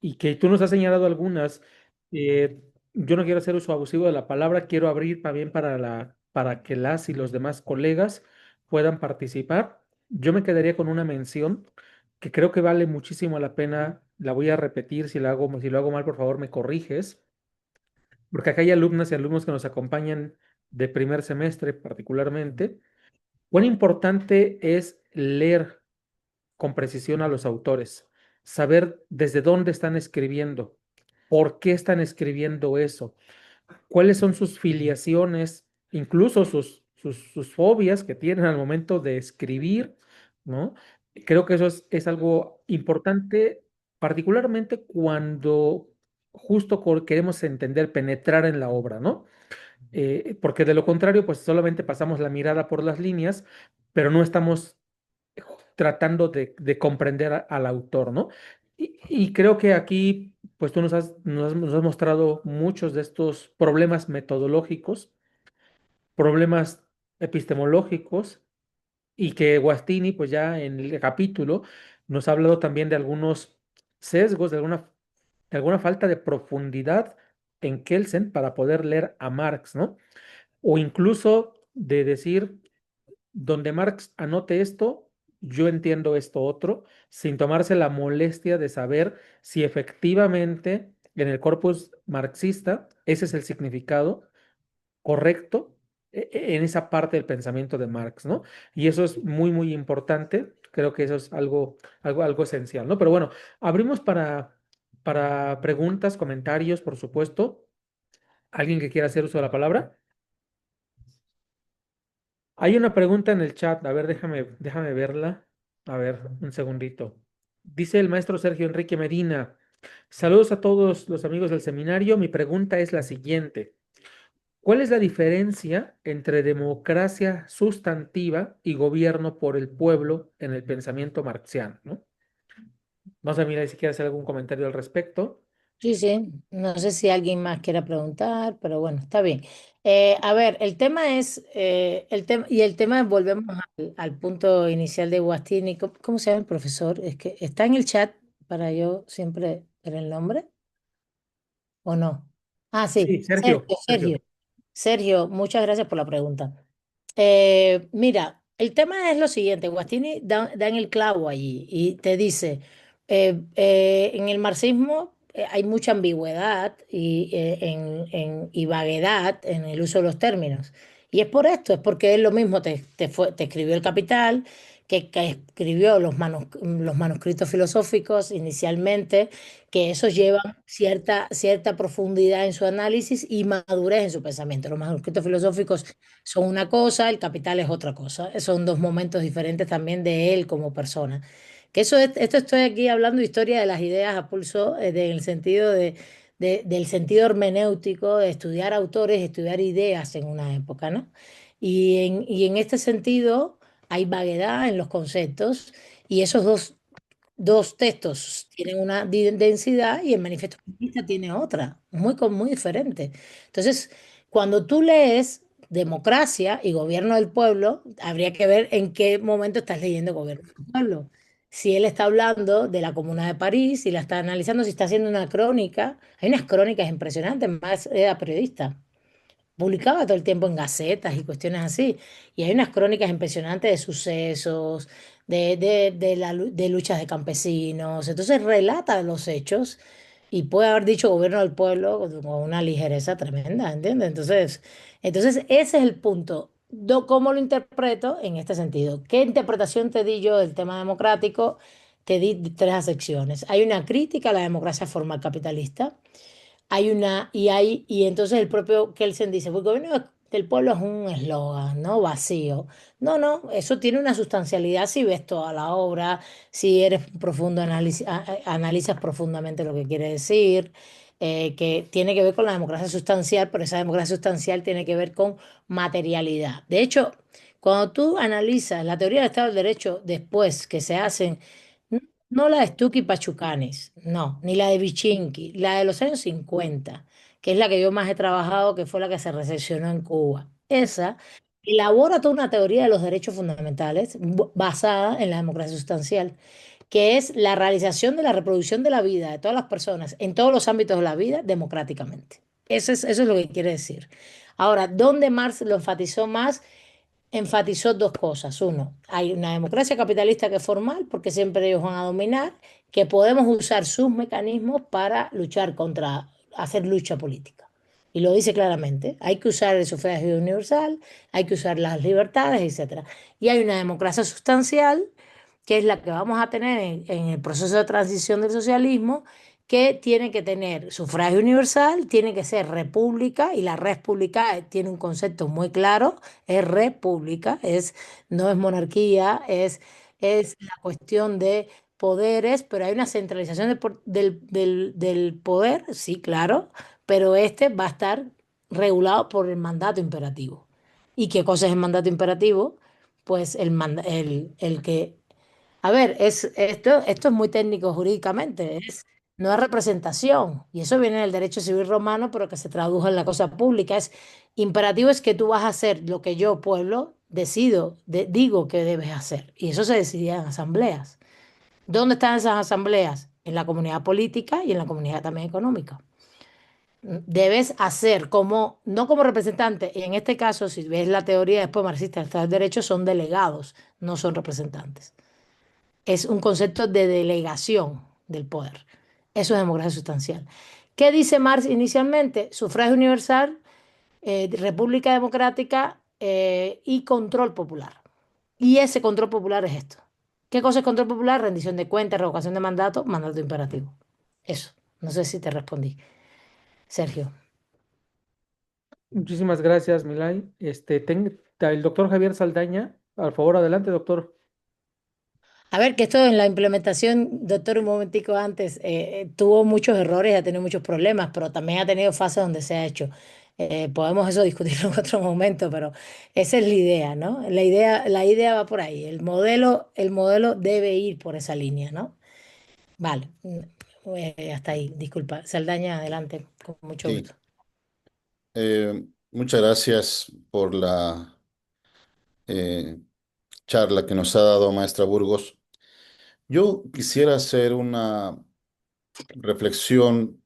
y que tú nos has señalado algunas. Yo no quiero hacer uso abusivo de la palabra, quiero abrir también para que las y los demás colegas puedan participar. Yo me quedaría con una mención que creo que vale muchísimo la pena. La voy a repetir, si lo hago mal, por favor, me corriges, porque acá hay alumnas y alumnos que nos acompañan de primer semestre particularmente. Cuán importante es leer con precisión a los autores, saber desde dónde están escribiendo, por qué están escribiendo eso, cuáles son sus filiaciones, incluso sus fobias que tienen al momento de escribir, ¿no? Creo que eso es algo importante, particularmente cuando justo queremos entender, penetrar en la obra, ¿no? Porque de lo contrario, pues solamente pasamos la mirada por las líneas, pero no estamos tratando de comprender al autor, ¿no? Y creo que aquí, pues tú nos has mostrado muchos de estos problemas metodológicos, problemas epistemológicos, y que Guastini, pues ya en el capítulo, nos ha hablado también de algunos sesgos, de alguna falta de profundidad en Kelsen para poder leer a Marx, ¿no? O incluso de decir, donde Marx anote esto, yo entiendo esto otro, sin tomarse la molestia de saber si efectivamente en el corpus marxista ese es el significado correcto en esa parte del pensamiento de Marx, ¿no? Y eso es muy, muy importante. Creo que eso es algo esencial, ¿no? Pero bueno, abrimos para preguntas, comentarios, por supuesto. ¿Alguien que quiera hacer uso de la palabra? Hay una pregunta en el chat. A ver, déjame verla. A ver, un segundito. Dice el maestro Sergio Enrique Medina. Saludos a todos los amigos del seminario. Mi pregunta es la siguiente. ¿Cuál es la diferencia entre democracia sustantiva y gobierno por el pueblo en el pensamiento marxiano, ¿no? No sé, mira, si quieres hacer algún comentario al respecto. Sí, sí, no sé si alguien más quiera preguntar, pero bueno, está bien. A ver, el tema es, el tema, volvemos al punto inicial de Guastini. ¿Cómo se llama el profesor? Es que está en el chat para yo siempre ver el nombre, ¿o no? Ah, sí, Sí, Sergio, Sergio, Sergio. Sergio. Sergio, muchas gracias por la pregunta. Mira, el tema es lo siguiente, Guastini da en el clavo allí y te dice, en el marxismo hay mucha ambigüedad y vaguedad en el uso de los términos. Y es por esto, es porque él lo mismo te escribió El Capital, que escribió los manuscritos filosóficos inicialmente, que esos llevan cierta profundidad en su análisis y madurez en su pensamiento. Los manuscritos filosóficos son una cosa, el capital es otra cosa. Son dos momentos diferentes también de él como persona. Que esto estoy aquí hablando de historia de las ideas a pulso, del sentido del sentido hermenéutico, de estudiar autores, estudiar ideas en una época, ¿no? Y en este sentido hay vaguedad en los conceptos y esos dos textos tienen una densidad y el manifiesto comunista tiene otra, muy diferente. Entonces, cuando tú lees democracia y gobierno del pueblo, habría que ver en qué momento estás leyendo gobierno del pueblo. Si él está hablando de la Comuna de París, si la está analizando, si está haciendo una crónica, hay unas crónicas impresionantes, más era periodista publicaba todo el tiempo en gacetas y cuestiones así. Y hay unas crónicas impresionantes de sucesos, de luchas de campesinos. Entonces relata los hechos y puede haber dicho gobierno del pueblo con una ligereza tremenda, ¿entiendes? Entonces ese es el punto. ¿Cómo lo interpreto en este sentido? ¿Qué interpretación te di yo del tema democrático? Te di tres acepciones. Hay una crítica a la democracia formal capitalista. Y entonces el propio Kelsen dice, pues el gobierno del pueblo es un eslogan, ¿no? Vacío. No, no, eso tiene una sustancialidad si ves toda la obra, si eres profundo, analizas profundamente lo que quiere decir, que tiene que ver con la democracia sustancial, pero esa democracia sustancial tiene que ver con materialidad. De hecho, cuando tú analizas la teoría del Estado del Derecho después que se hacen no la de Stucky Pachucanes, no, ni la de Vichinki, la de los años 50, que es la que yo más he trabajado, que fue la que se recepcionó en Cuba. Esa elabora toda una teoría de los derechos fundamentales basada en la democracia sustancial, que es la realización de la reproducción de la vida de todas las personas en todos los ámbitos de la vida democráticamente. Eso es lo que quiere decir. Ahora, ¿dónde Marx lo enfatizó más? Enfatizó dos cosas. Uno, hay una democracia capitalista que es formal, porque siempre ellos van a dominar, que podemos usar sus mecanismos para luchar hacer lucha política. Y lo dice claramente. Hay que usar el sufragio universal, hay que usar las libertades, etcétera. Y hay una democracia sustancial, que es la que vamos a tener en el proceso de transición del socialismo, que tiene que tener sufragio universal, tiene que ser república, y la res pública tiene un concepto muy claro, es república, no es monarquía, es la cuestión de poderes, pero hay una centralización del poder, sí, claro, pero este va a estar regulado por el mandato imperativo. ¿Y qué cosa es el mandato imperativo? Pues el que a ver, esto es muy técnico jurídicamente, no es representación, y eso viene del derecho civil romano, pero que se tradujo en la cosa pública. Imperativo es que tú vas a hacer lo que yo, pueblo, digo que debes hacer, y eso se decidía en asambleas. ¿Dónde están esas asambleas? En la comunidad política y en la comunidad también económica. Debes hacer no como representante, y en este caso, si ves la teoría después marxista del Estado de Derecho, son delegados, no son representantes. Es un concepto de delegación del poder. Eso es democracia sustancial. ¿Qué dice Marx inicialmente? Sufragio universal, república democrática y control popular. Y ese control popular es esto. ¿Qué cosa es control popular? Rendición de cuentas, revocación de mandato, mandato imperativo. Eso. No sé si te respondí, Sergio. Muchísimas gracias, Milay. El doctor Javier Saldaña, por favor, adelante, doctor. A ver, que esto en la implementación, doctor, un momentico antes, tuvo muchos errores, ha tenido muchos problemas, pero también ha tenido fases donde se ha hecho. Podemos eso discutirlo en otro momento, pero esa es la idea, ¿no? La idea va por ahí. El modelo debe ir por esa línea, ¿no? Vale. Hasta ahí, disculpa. Saldaña, adelante, con mucho Sí, gusto. muchas gracias por la eh, charla que nos ha dado maestra Burgos. Yo quisiera hacer una reflexión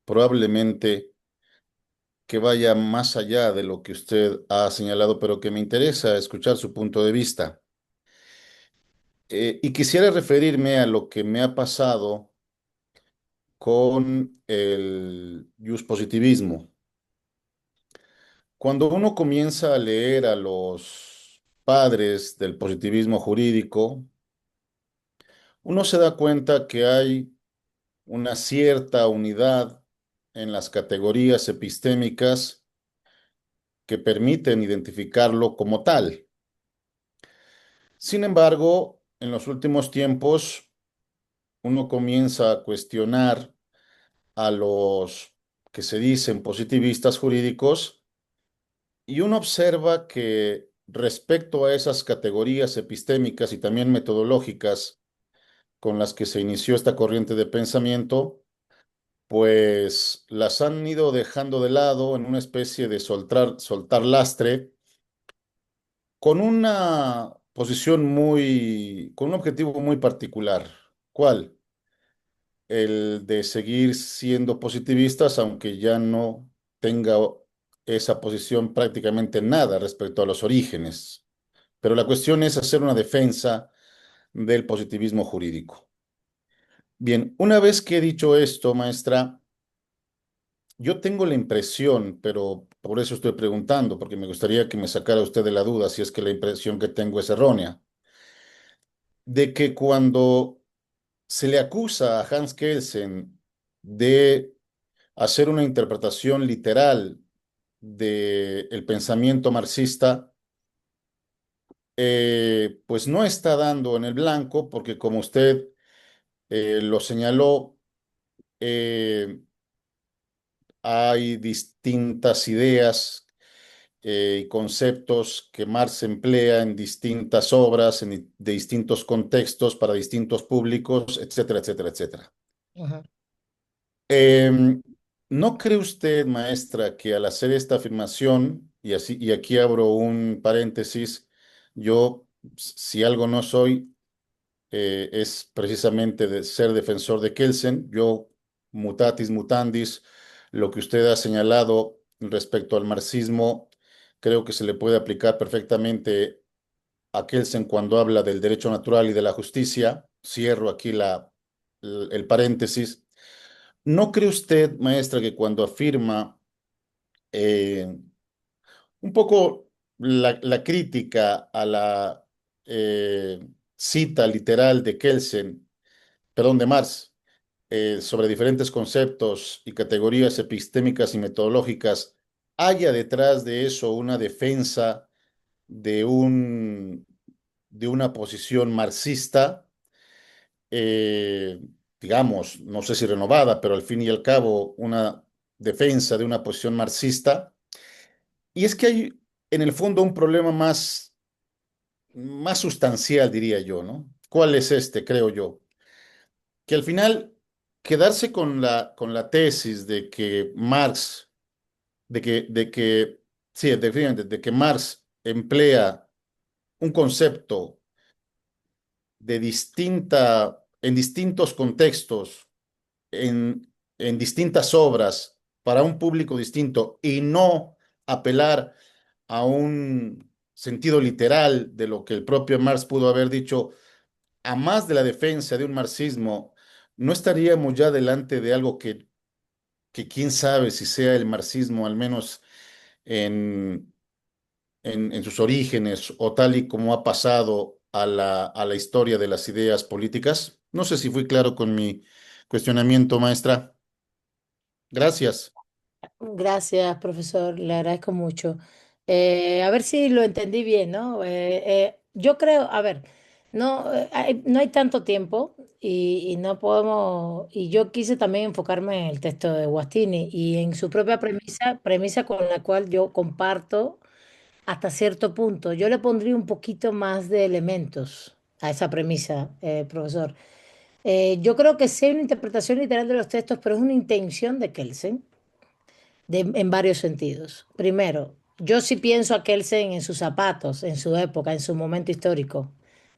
probablemente que vaya más allá de lo que usted ha señalado, pero que me interesa escuchar su punto de vista. Y quisiera referirme a lo que me ha pasado con el positivismo. Cuando uno comienza a leer a los padres del positivismo jurídico, uno se da cuenta que hay una cierta unidad en las categorías epistémicas que permiten identificarlo como tal. Sin embargo, en los últimos tiempos, uno comienza a cuestionar a los que se dicen positivistas jurídicos y uno observa que respecto a esas categorías epistémicas y también metodológicas con las que se inició esta corriente de pensamiento, pues las han ido dejando de lado en una especie de soltar lastre con una posición con un objetivo muy particular. ¿Cuál? El de seguir siendo positivistas, aunque ya no tenga esa posición prácticamente nada respecto a los orígenes. Pero la cuestión es hacer una defensa del positivismo jurídico. Bien, una vez que he dicho esto, maestra, yo tengo la impresión, pero por eso estoy preguntando, porque me gustaría que me sacara usted de la duda si es que la impresión que tengo es errónea, de que cuando se le acusa a Hans Kelsen de hacer una interpretación literal del pensamiento marxista, pues no está dando en el blanco, porque como usted lo señaló, eh, hay distintas ideas y conceptos que Marx emplea en distintas obras, de distintos contextos, para distintos públicos, etcétera, etcétera, etcétera. Ujú. Em, ¿No cree usted, maestra, que al hacer esta afirmación, y aquí abro un paréntesis, yo, si algo no soy, es precisamente de ser defensor de Kelsen. Yo, mutatis mutandis, lo que usted ha señalado respecto al marxismo, creo que se le puede aplicar perfectamente a Kelsen cuando habla del derecho natural y de la justicia. Cierro aquí el paréntesis. ¿No cree usted, maestra, que cuando afirma eh, un poco la crítica a la cita literal de Kelsen, perdón, de Marx, sobre diferentes conceptos y categorías epistémicas y metodológicas, haya detrás de eso una defensa de de una posición marxista, eh, digamos, no sé si renovada, pero al fin y al cabo una defensa de una posición marxista? Y es que hay en el fondo un problema más sustancial, diría yo, ¿no? ¿Cuál es este, creo yo? Que al final quedarse con con la tesis de que Marx, sí, definitivamente, de que Marx emplea un concepto en distintos contextos, en distintas obras, para un público distinto, y no apelar a un sentido literal de lo que el propio Marx pudo haber dicho, a más de la defensa de un marxismo, no estaríamos ya delante de algo que quién sabe si sea el marxismo, al menos en, en sus orígenes, o tal y como ha pasado a a la historia de las ideas políticas. No sé si fui claro con mi cuestionamiento, maestra. Gracias. Gracias, profesor, le agradezco mucho. A ver si lo entendí bien, ¿no? Yo creo, a ver, No, no hay tanto tiempo y no podemos, y yo quise también enfocarme en el texto de Guastini y en su propia premisa con la cual yo comparto hasta cierto punto. Yo le pondría un poquito más de elementos a esa premisa, profesor. Yo creo que sí hay una interpretación literal de los textos, pero es una intención de Kelsen en varios sentidos. Primero, yo sí pienso a Kelsen en sus zapatos, en su época, en su momento histórico.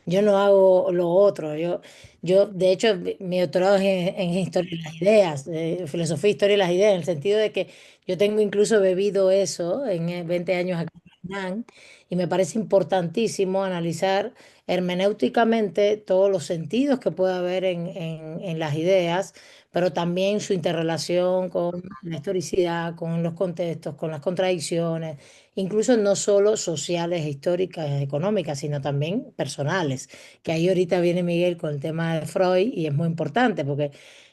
Yo no hago lo otro. De hecho, mi doctorado es en historia de las ideas, filosofía, historia de las ideas, en el sentido de que yo tengo incluso bebido eso en 20 años aquí en UNAM, y me parece importantísimo analizar hermenéuticamente todos los sentidos que puede haber en las ideas, pero también su interrelación con la historicidad, con los contextos, con las contradicciones, incluso no solo sociales, históricas, económicas, sino también personales, que ahí ahorita viene Miguel con el tema de Freud y es muy importante, porque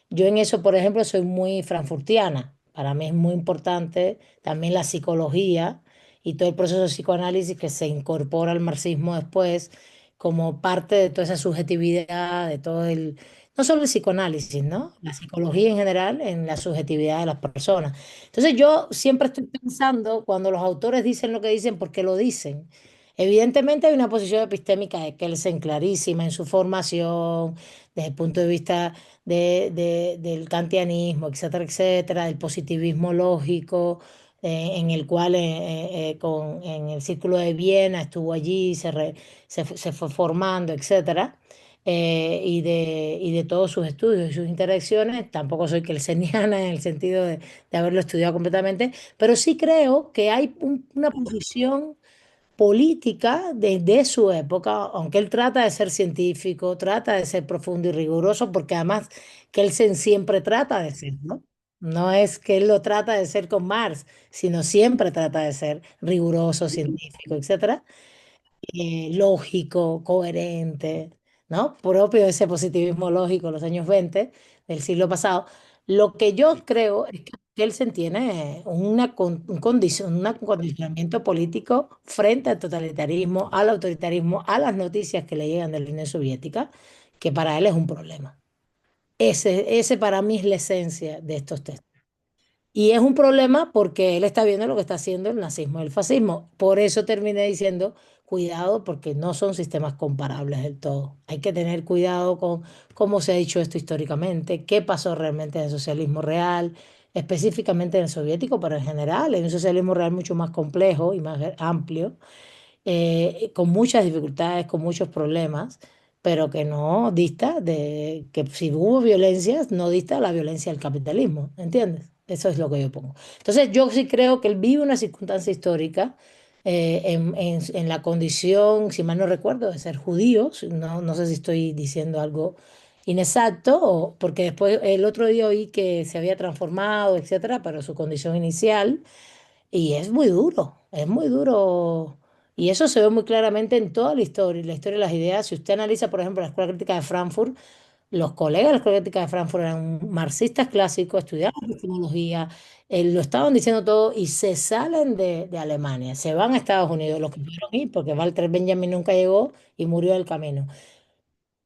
yo en eso, por ejemplo, soy muy frankfurtiana. Para mí es muy importante también la psicología y todo el proceso de psicoanálisis que se incorpora al marxismo después como parte de toda esa subjetividad, de todo el no solo el psicoanálisis, ¿no? La psicología en general en la subjetividad de las personas. Entonces yo siempre estoy pensando cuando los autores dicen lo que dicen, ¿por qué lo dicen? Evidentemente hay una posición epistémica de Kelsen clarísima en su formación, desde el punto de vista del kantianismo, etcétera, etcétera, del positivismo lógico, en el cual en el Círculo de Viena estuvo allí, se fue formando, etcétera, y de todos sus estudios y sus interacciones. Tampoco soy kelseniana en el sentido de haberlo estudiado completamente, pero sí creo que hay una posición política desde su época, aunque él trata de ser científico, trata de ser profundo y riguroso, porque además Kelsen siempre trata de ser, ¿no? No es que él lo trata de ser con Marx, sino siempre trata de ser riguroso, científico, etcétera, lógico, coherente, ¿no? Propio de ese positivismo lógico de los años 20 del siglo pasado. Lo que yo creo es que Kelsen tiene un condicionamiento político frente al totalitarismo, al autoritarismo, a las noticias que le llegan de la Unión Soviética, que para él es un problema. Ese para mí es la esencia de estos textos. Y es un problema porque él está viendo lo que está haciendo el nazismo y el fascismo. Por eso terminé diciendo, cuidado, porque no son sistemas comparables del todo. Hay que tener cuidado con cómo se ha dicho esto históricamente, qué pasó realmente en el socialismo real, específicamente en el soviético, pero en general, en un socialismo real mucho más complejo y más amplio, con muchas dificultades, con muchos problemas, pero que no dista de que si hubo violencia, no dista de la violencia del capitalismo, ¿entiendes? Eso es lo que yo pongo. Entonces, yo sí creo que él vive una circunstancia histórica en la condición, si mal no recuerdo, de ser judío. No, no sé si estoy diciendo algo inexacto, porque después el otro día oí que se había transformado, etcétera, pero su condición inicial. Y es muy duro, es muy duro. Y eso se ve muy claramente en toda la historia de las ideas. Si usted analiza, por ejemplo, la Escuela Crítica de Frankfurt, los colegas de la Escuela Crítica de Frankfurt eran marxistas clásicos, estudiaban epistemología, lo estaban diciendo todo y se salen de Alemania, se van a Estados Unidos, los que pudieron ir, porque Walter Benjamin nunca llegó y murió del camino.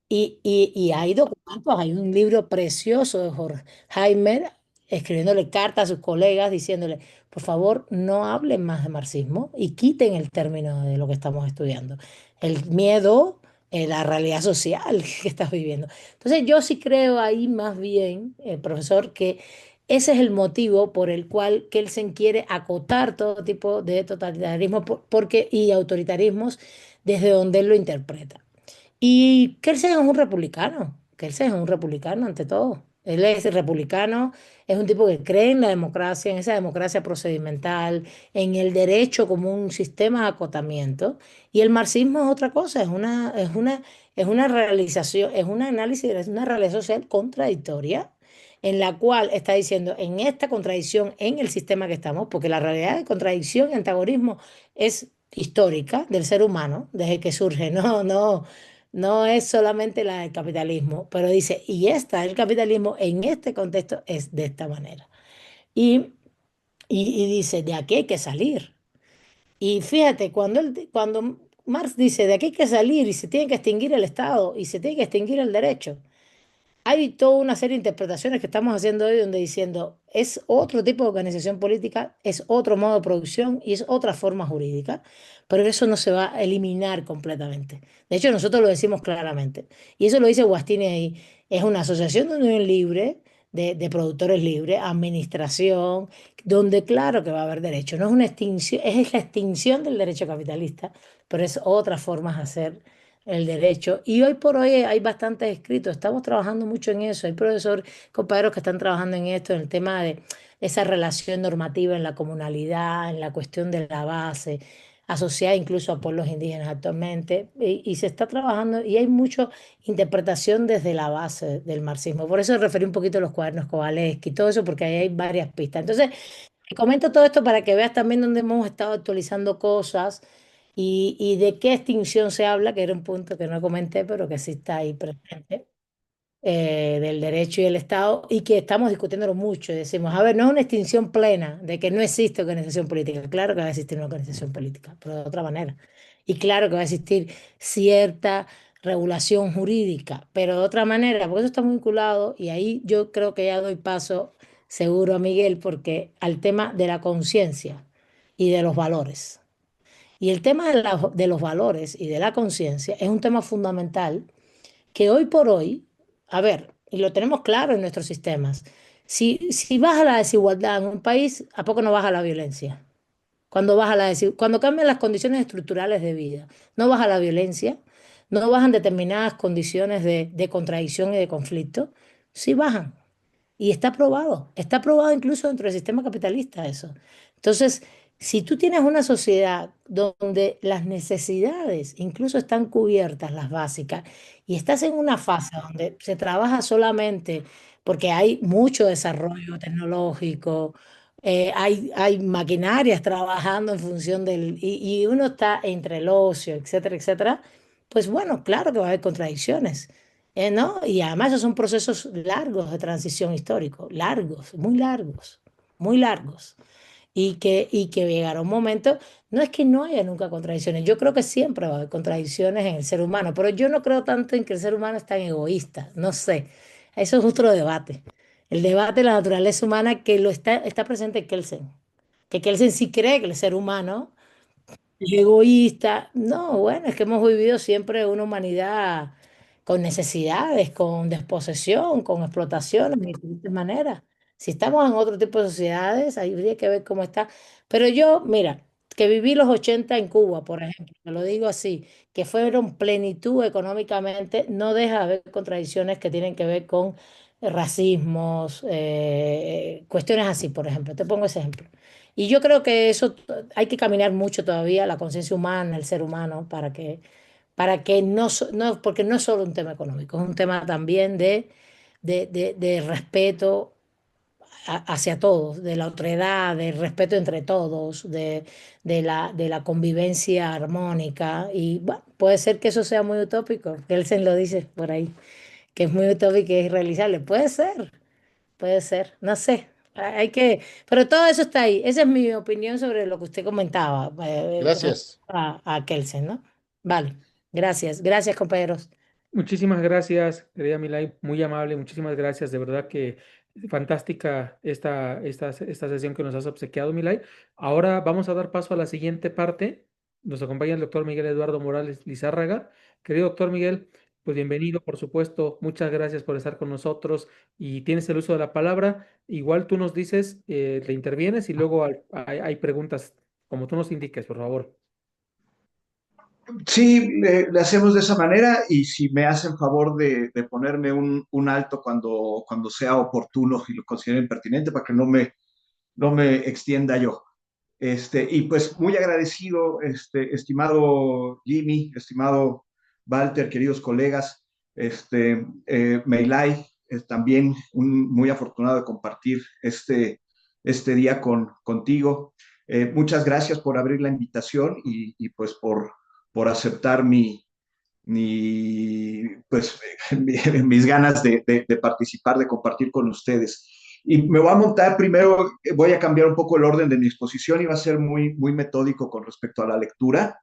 Y hay documentos, hay un libro precioso de Horkheimer escribiéndole cartas a sus colegas diciéndole, por favor, no hablen más de marxismo y quiten el término de lo que estamos estudiando. El miedo, la realidad social que estás viviendo. Entonces yo sí creo ahí más bien, profesor, que ese es el motivo por el cual Kelsen quiere acotar todo tipo de totalitarismo y autoritarismos desde donde él lo interpreta. Y Kelsen es un republicano. Kelsen es un republicano ante todo. Él es republicano, es un tipo que cree en la democracia, en esa democracia procedimental, en el derecho como un sistema de acotamiento. Y el marxismo es otra cosa, es una realización, es un análisis, es una realidad social contradictoria, en la cual está diciendo, en esta contradicción en el sistema que estamos, porque la realidad de contradicción y antagonismo es histórica del ser humano, desde que surge, no es solamente la del capitalismo, pero dice, y esta, el capitalismo en este contexto es de esta manera. Y, y dice, de aquí hay que salir. Y fíjate, cuando Marx dice, de aquí hay que salir y se tiene que extinguir el Estado y se tiene que extinguir el derecho. Hay toda una serie de interpretaciones que estamos haciendo hoy donde diciendo es otro tipo de organización política, es otro modo de producción y es otra forma jurídica, pero eso no se va a eliminar completamente. De hecho, nosotros lo decimos claramente. Y eso lo dice Guastini ahí. Es una asociación de unión libre, de productores libres, administración, donde claro que va a haber derecho. No es una extinción, es la extinción del derecho capitalista, pero es otra forma de hacer el derecho. Y hoy por hoy hay bastantes escritos, estamos trabajando mucho en eso. Hay profesores, compañeros que están trabajando en esto, en el tema de esa relación normativa en la comunalidad, en la cuestión de la base, asociada incluso a pueblos indígenas actualmente. Y se está trabajando y hay mucha interpretación desde la base del marxismo. Por eso referí un poquito a los cuadernos Kowalewski y todo eso, porque ahí hay varias pistas. Entonces, te comento todo esto para que veas también dónde hemos estado actualizando cosas y de qué extinción se habla, que era un punto que no comenté, pero que sí está ahí presente, del derecho y el Estado, y que estamos discutiéndolo mucho. Y decimos, a ver, no es una extinción plena de que no existe organización política. Claro que va a existir una organización política, pero de otra manera. Y claro que va a existir cierta regulación jurídica, pero de otra manera, porque eso está muy vinculado, y ahí yo creo que ya doy paso seguro a Miguel, porque al tema de la conciencia y de los valores. Y el tema de los valores y de la conciencia es un tema fundamental que hoy por hoy, a ver, y lo tenemos claro en nuestros sistemas, si baja la desigualdad en un país, ¿a poco no baja la violencia? Cuando cambian las condiciones estructurales de vida, no baja la violencia, no bajan determinadas condiciones de contradicción y de conflicto, sí bajan. Y está probado incluso dentro del sistema capitalista eso. Entonces, si tú tienes una sociedad donde las necesidades incluso están cubiertas, las básicas, y estás en una fase donde se trabaja solamente porque hay mucho desarrollo tecnológico, hay maquinarias trabajando en función y uno está entre el ocio, etcétera, etcétera, pues bueno, claro que va a haber contradicciones. ¿No? Y además esos son procesos largos de transición histórico, largos, muy largos. Y que llegará un momento, no es que no haya nunca contradicciones, yo creo que siempre va a haber contradicciones en el ser humano, pero yo no creo tanto en que el ser humano es tan egoísta, no sé, eso es otro debate. El debate de la naturaleza humana que está presente en Kelsen, que Kelsen sí cree que el ser humano egoísta. No, bueno, es que hemos vivido siempre una humanidad con necesidades, con desposesión, con explotación de diferentes maneras. Si estamos en otro tipo de sociedades, habría que ver cómo está. Pero yo, mira, que viví los 80 en Cuba, por ejemplo, te lo digo así, que fueron plenitud económicamente, no deja de haber contradicciones que tienen que ver con racismos, cuestiones así, por ejemplo. Te pongo ese ejemplo. Y yo creo que eso hay que caminar mucho todavía, la conciencia humana, el ser humano, para que no, no, porque no es solo un tema económico, es un tema también de respeto hacia todos, de la otredad, del respeto entre todos, de la convivencia armónica. Y bueno, puede ser que eso sea muy utópico, Kelsen lo dice por ahí, que es muy utópico y es irrealizable. Puede ser, no sé. Pero todo eso está ahí. Esa es mi opinión sobre lo que usted comentaba, con respecto Gracias. a Kelsen, ¿no? Vale, gracias. Gracias, compañeros. Muchísimas gracias, querida Milay, muy amable, muchísimas gracias, de verdad que fantástica esta sesión que nos has obsequiado, Milay. Ahora vamos a dar paso a la siguiente parte. Nos acompaña el doctor Miguel Eduardo Morales Lizárraga. Querido doctor Miguel, pues bienvenido, por supuesto, muchas gracias por estar con nosotros y tienes el uso de la palabra. Igual tú nos dices, te intervienes y luego hay preguntas, como tú nos indiques, por favor. Sí, le hacemos de esa manera y si me hacen favor de ponerme un alto cuando sea oportuno y lo consideren pertinente para que no me extienda yo. Y pues muy agradecido, estimado Jimmy, estimado Walter, queridos colegas, Meilay, también muy afortunado de compartir este día contigo. Muchas gracias por abrir la invitación y pues por aceptar pues, mis ganas de participar, de compartir con ustedes. Y me voy a montar primero, voy a cambiar un poco el orden de mi exposición y va a ser muy, muy metódico con respecto a la lectura.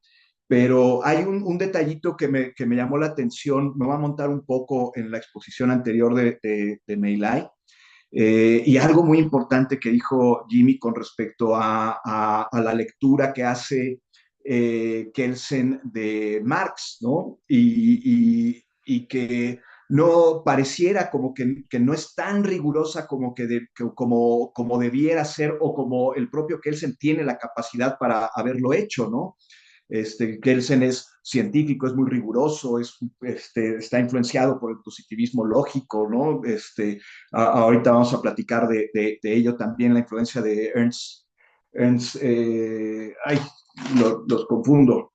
Pero hay un detallito que me llamó la atención, me voy a montar un poco en la exposición anterior de Meilai, y algo muy importante que dijo Jimmy con respecto a la lectura que hace Kelsen de Marx, ¿no? Y que no pareciera como que no es tan rigurosa como, como debiera ser o como el propio Kelsen tiene la capacidad para haberlo hecho, ¿no? Kelsen es científico, es muy riguroso, está influenciado por el positivismo lógico, ¿no? Ahorita vamos a platicar de ello también, la influencia de Ernst ay, los confundo.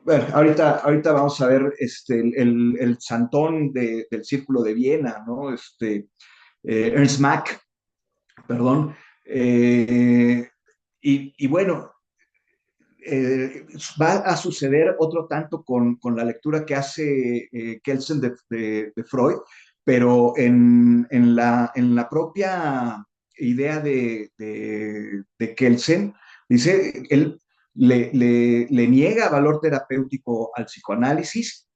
Bueno, ahorita vamos a ver el santón del Círculo de Viena, ¿no? Ernst Mach, perdón. Y bueno, va a suceder otro tanto con la lectura que hace Kelsen de Freud, pero en la propia idea de Kelsen, dice, él le niega valor terapéutico al psicoanálisis,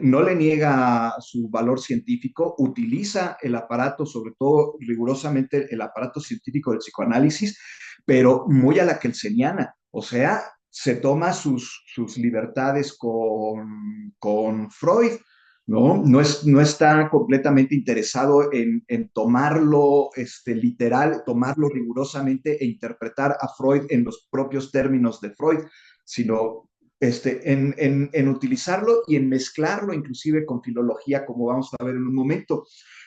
no le niega su valor científico, utiliza el aparato, sobre todo rigurosamente el aparato científico del psicoanálisis, pero muy a la kelseniana. O sea, se toma sus libertades con Freud, ¿no? No está completamente interesado en tomarlo literal, tomarlo rigurosamente e interpretar a Freud en los propios términos de Freud, sino en utilizarlo y en mezclarlo inclusive con filología, como vamos a ver en un momento.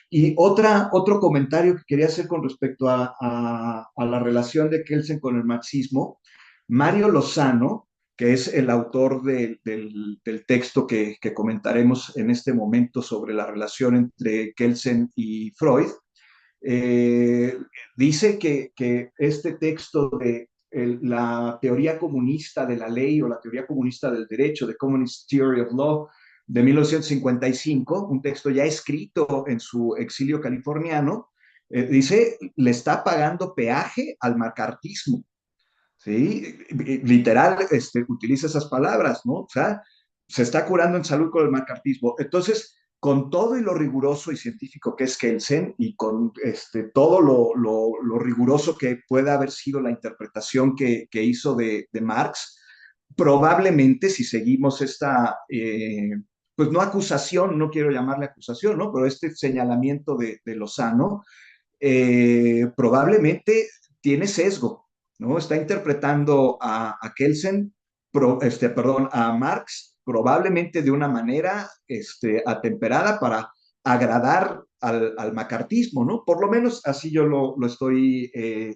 Y otro comentario que quería hacer con respecto a la relación de Kelsen con el marxismo, Mario Lozano, que es el autor del texto que comentaremos en este momento sobre la relación entre Kelsen y Freud, eh, dice que este texto de la teoría comunista de la ley o la teoría comunista del derecho, The Communist Theory of Law, de 1955, un texto ya escrito en su exilio californiano, dice, le está pagando peaje al macartismo. ¿Sí? Literal, utiliza esas palabras, ¿no? O sea, se está curando en salud con el macartismo. Entonces, con todo y lo riguroso y científico que es Kelsen y con todo lo riguroso que pueda haber sido la interpretación que hizo de Marx, probablemente si seguimos pues no acusación, no quiero llamarle acusación, ¿no? Pero este señalamiento de Lozano, probablemente tiene sesgo, ¿no? Está interpretando a Kelsen, perdón, a Marx, probablemente de una manera atemperada para agradar al macartismo, ¿no? Por lo menos así yo lo estoy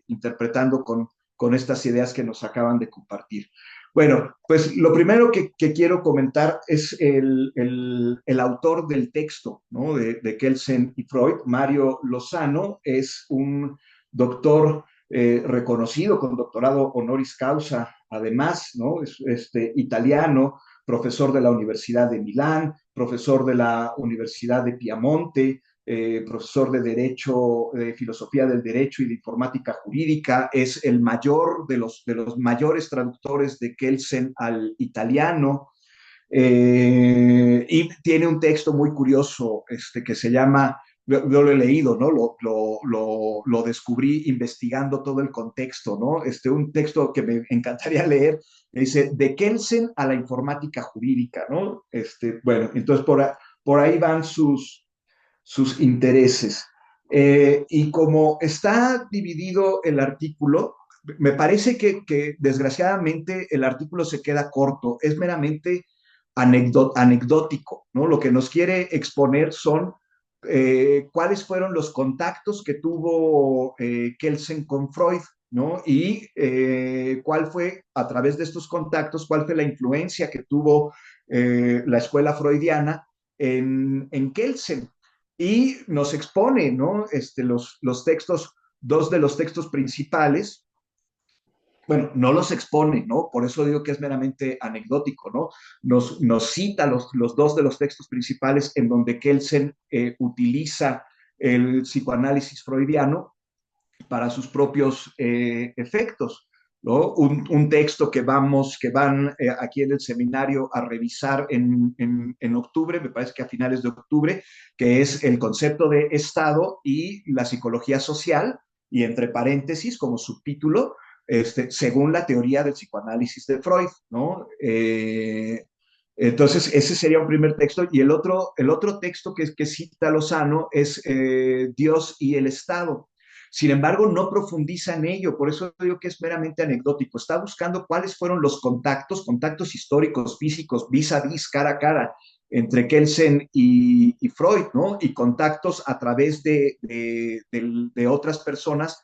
interpretando con estas ideas que nos acaban de compartir. Bueno, pues lo primero que quiero comentar es el autor del texto, ¿no? De Kelsen y Freud, Mario Lozano, es un doctor reconocido con doctorado honoris causa, además, ¿no? Es italiano, profesor de la Universidad de Milán, profesor de la Universidad de Piamonte, profesor de Derecho, de Filosofía del Derecho y de Informática Jurídica, es el mayor de los mayores traductores de Kelsen al italiano, y tiene un texto muy curioso que se llama, yo lo he leído, ¿no? Lo descubrí investigando todo el contexto, ¿no? Un texto que me encantaría leer, dice, de Kelsen a la informática jurídica, ¿no? Bueno, entonces por ahí van sus intereses. Y como está dividido el artículo, me parece que desgraciadamente el artículo se queda corto, es meramente anecdótico, ¿no? Lo que nos quiere exponer son cuáles fueron los contactos que tuvo Kelsen con Freud, ¿no? Y cuál fue, a través de estos contactos, cuál fue la influencia que tuvo la escuela freudiana en Kelsen. Y nos expone, ¿no? Los textos, dos de los textos principales, bueno, no los expone, ¿no? Por eso digo que es meramente anecdótico, ¿no? Nos cita los dos de los textos principales en donde Kelsen utiliza el psicoanálisis freudiano para sus propios efectos. ¿no? Un texto que van aquí en el seminario a revisar en octubre, me parece que a finales de octubre, que es el concepto de Estado y la psicología social, y entre paréntesis, como subtítulo, según la teoría del psicoanálisis de Freud, ¿no? Entonces, ese sería un primer texto. Y el otro texto que cita Lozano es Dios y el Estado. Sin embargo, no profundiza en ello, por eso digo que es meramente anecdótico. Está buscando cuáles fueron los contactos históricos, físicos, vis a vis, cara a cara, entre Kelsen y Freud, ¿no? Y contactos a través de otras personas,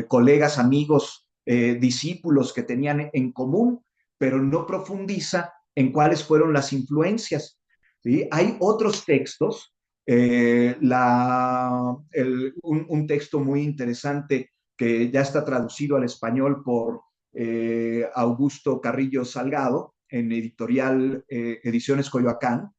colegas, amigos, discípulos que tenían en común, pero no profundiza en cuáles fueron las influencias. ¿Sí? Hay otros textos, un texto muy interesante que ya está traducido al español por Augusto Carrillo Salgado en editorial Ediciones Coyoacán,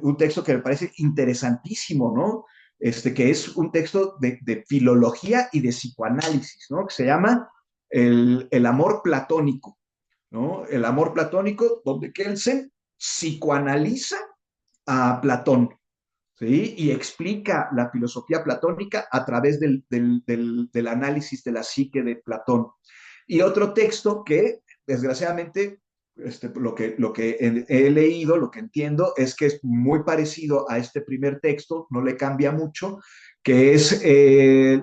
un texto que me parece interesantísimo, ¿no? Que es un texto de filología y de psicoanálisis, ¿no? Que se llama el amor platónico, ¿no? El amor platónico, donde Kelsen psicoanaliza a Platón, ¿sí? Y explica la filosofía platónica a través del análisis de la psique de Platón. Y otro texto que, desgraciadamente, lo que he leído, lo que entiendo, es que es muy parecido a este primer texto, no le cambia mucho, que es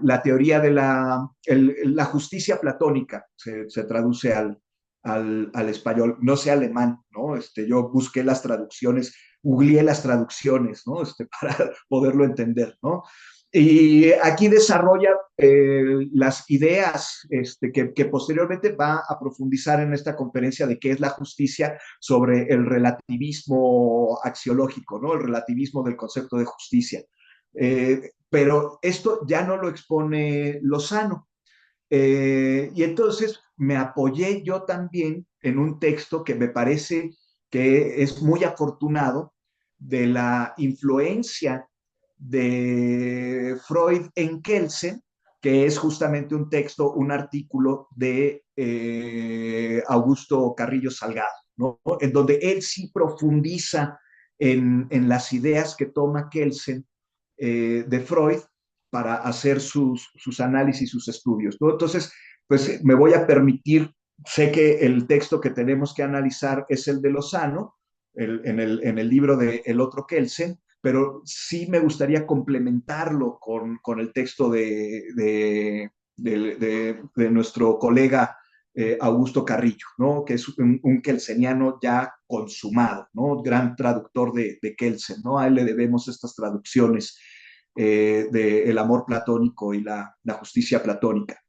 la teoría de la justicia platónica, se traduce al español, no sé alemán, ¿no? Yo busqué las traducciones, googleé las traducciones, ¿no? Para poderlo entender, ¿no? Y aquí desarrolla las ideas que posteriormente va a profundizar en esta conferencia de qué es la justicia sobre el relativismo axiológico, ¿no? El relativismo del concepto de justicia. Pero esto ya no lo expone Lozano. Y entonces me apoyé yo también en un texto que me parece que es muy afortunado de la influencia de Freud en Kelsen, que es justamente un texto, un artículo de Augusto Carrillo Salgado, ¿no? En donde él sí profundiza en las ideas que toma Kelsen de Freud para hacer sus análisis, sus estudios, ¿no? Entonces, pues me voy a permitir, sé que el texto que tenemos que analizar es el de Lozano, en el libro de El otro Kelsen, pero sí me gustaría complementarlo con el texto de nuestro colega Augusto Carrillo, ¿no? Que es un kelseniano ya consumado, ¿no? Gran traductor de Kelsen, ¿no? A él le debemos estas traducciones de el amor platónico y la justicia platónica.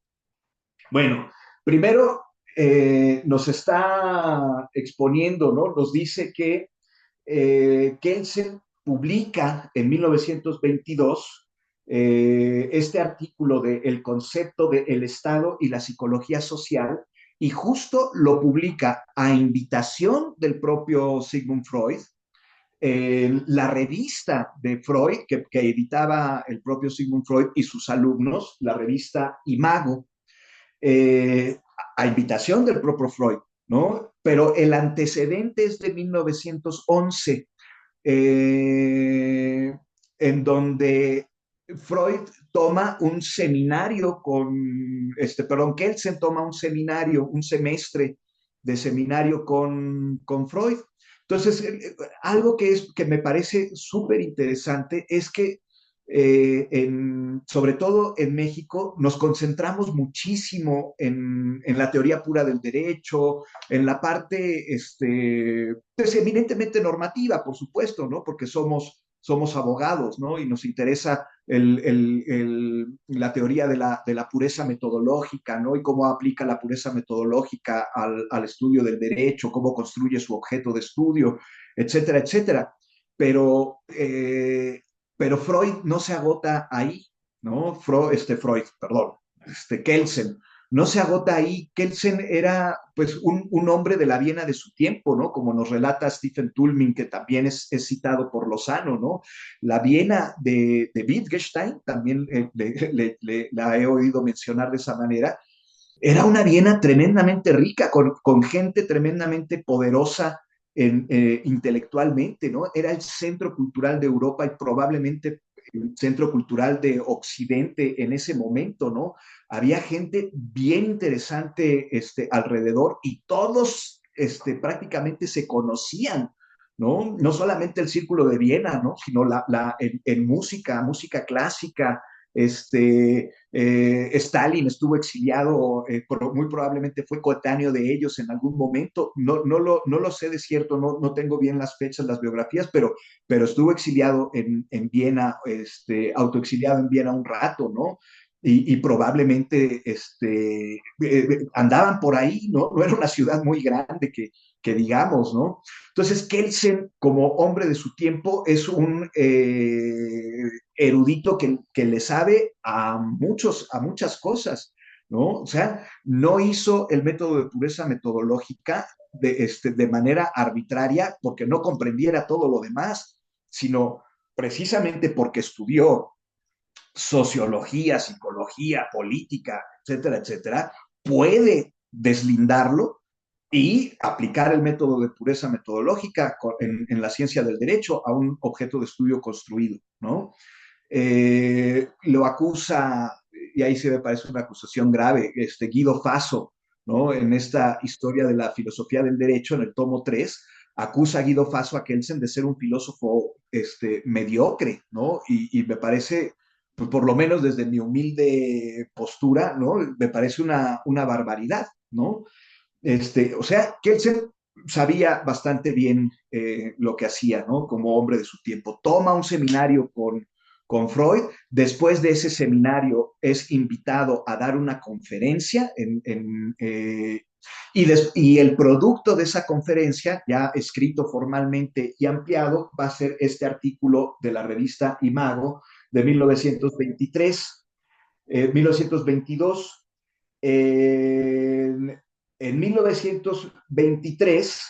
Bueno, primero nos está exponiendo, ¿no? Nos dice que Kelsen publica en 1922 este artículo de El concepto del Estado y la psicología social, y justo lo publica a invitación del propio Sigmund Freud, la revista de Freud, que editaba el propio Sigmund Freud y sus alumnos, la revista Imago, eh, a invitación del propio Freud, ¿no? Pero el antecedente es de 1911, eh, en donde Freud toma un seminario Kelsen toma un seminario, un semestre de seminario con Freud. Entonces, algo que me parece súper interesante es que sobre todo en México, nos concentramos muchísimo en la teoría pura del derecho, en la parte pues, eminentemente normativa, por supuesto, ¿no? Porque somos abogados, ¿no? Y nos interesa la teoría de la pureza metodológica, ¿no? Y cómo aplica la pureza metodológica al estudio del derecho, cómo construye su objeto de estudio, etcétera, etcétera. Pero, pero Freud no se agota ahí, ¿no? Freud, perdón, Kelsen, no se agota ahí. Kelsen era pues un hombre de la Viena de su tiempo, ¿no? Como nos relata Stephen Tulmin, que también es citado por Lozano, ¿no? La Viena de Wittgenstein, también la he oído mencionar de esa manera, era una Viena tremendamente rica, con gente tremendamente poderosa intelectualmente, ¿no? Era el centro cultural de Europa y probablemente el centro cultural de Occidente en ese momento, ¿no? Había gente bien interesante alrededor y todos prácticamente se conocían, ¿no? No solamente el Círculo de Viena, ¿no? Sino en música clásica, Stalin estuvo exiliado, muy probablemente fue coetáneo de ellos en algún momento, no lo sé de cierto, no tengo bien las fechas, las biografías, pero estuvo exiliado en Viena, autoexiliado en Viena un rato, ¿no? Y probablemente andaban por ahí, ¿no? No era una ciudad muy grande que digamos, ¿no? Entonces, Kelsen, como hombre de su tiempo, es un erudito que le sabe a muchas cosas, ¿no? O sea, no hizo el método de pureza metodológica de manera arbitraria porque no comprendiera todo lo demás, sino precisamente porque estudió sociología, psicología, política, etcétera, etcétera, puede deslindarlo y aplicar el método de pureza metodológica la ciencia del derecho a un objeto de estudio construido, ¿no? Lo acusa, y ahí se me parece una acusación grave, Guido Faso, ¿no? En esta historia de la filosofía del derecho, en el tomo 3, acusa a Guido Faso a Kelsen de ser un filósofo mediocre, ¿no? Y me parece, pues por lo menos desde mi humilde postura, ¿no? Me parece una barbaridad, ¿no? O sea, Kelsen sabía bastante bien lo que hacía, ¿no? Como hombre de su tiempo. Toma un seminario con Freud. Después de ese seminario es invitado a dar una conferencia y el producto de esa conferencia, ya escrito formalmente y ampliado, va a ser este artículo de la revista Imago de 1923, 1922. En 1923,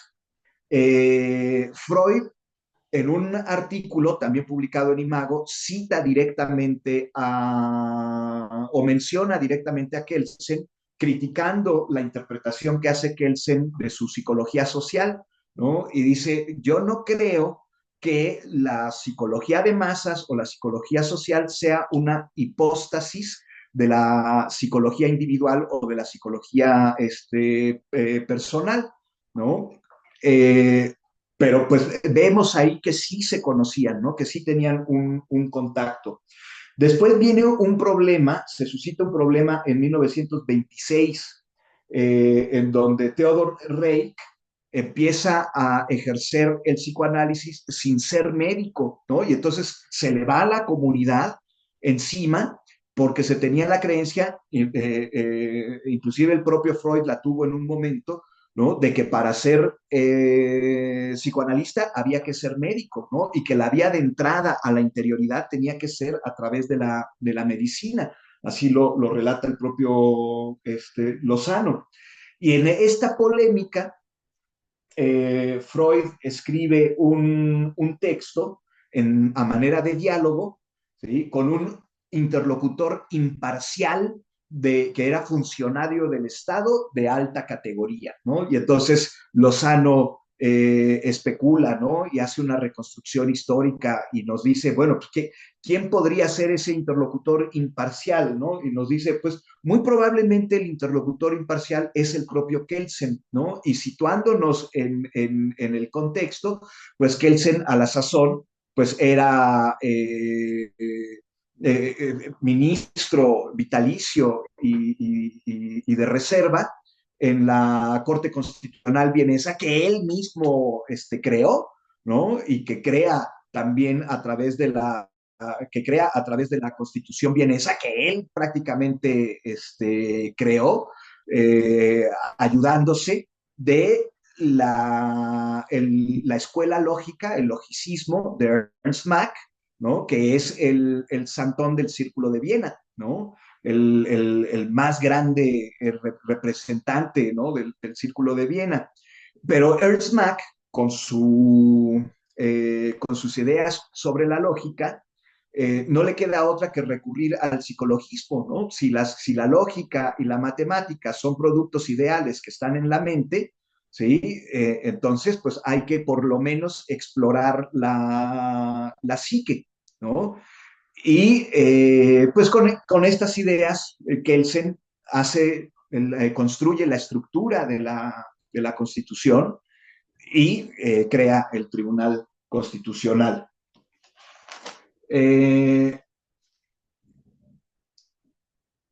Freud, en un artículo también publicado en Imago, cita directamente o menciona directamente a Kelsen, criticando la interpretación que hace Kelsen de su psicología social, ¿no? Y dice, yo no creo que la psicología de masas o la psicología social sea una hipóstasis de la psicología individual o de la psicología personal, ¿no? Eh, pero pues vemos ahí que sí se conocían, ¿no? Que sí tenían un contacto. Después viene un problema, se suscita un problema en 1926, en donde Theodor Reik empieza a ejercer el psicoanálisis sin ser médico, ¿no? Y entonces se le va a la comunidad encima porque se tenía la creencia, inclusive el propio Freud la tuvo en un momento, ¿no? De que para ser psicoanalista había que ser médico, ¿no? Y que la vía de entrada a la interioridad tenía que ser a través de la medicina. Así lo relata el propio Lozano. Y en esta polémica, Freud escribe un texto a manera de diálogo, ¿sí? Con un interlocutor imparcial que era funcionario del Estado de alta categoría, ¿no? Y entonces Lozano especula, ¿no? Y hace una reconstrucción histórica y nos dice, bueno, pues, ¿quién podría ser ese interlocutor imparcial, ¿no? Y nos dice, pues muy probablemente el interlocutor imparcial es el propio Kelsen, ¿no? Y situándonos en el contexto, pues Kelsen a la sazón, pues era ministro vitalicio y de reserva en la Corte Constitucional vienesa que él mismo creó, ¿no? Y que crea también a través de la Constitución vienesa que él prácticamente creó, eh, ayudándose de la escuela lógica, el logicismo de Ernst Mach, ¿no? Que es el santón del Círculo de Viena, ¿no? El más grande representante, ¿no? del Círculo de Viena. Pero Ernst Mach, con sus ideas sobre la lógica, no le queda otra que recurrir al psicologismo, ¿no? Si la lógica y la matemática son productos ideales que están en la mente, ¿sí? Entonces, pues hay que por lo menos explorar la psique, ¿no? Y pues con estas ideas, Kelsen construye la estructura de la Constitución y crea el Tribunal Constitucional.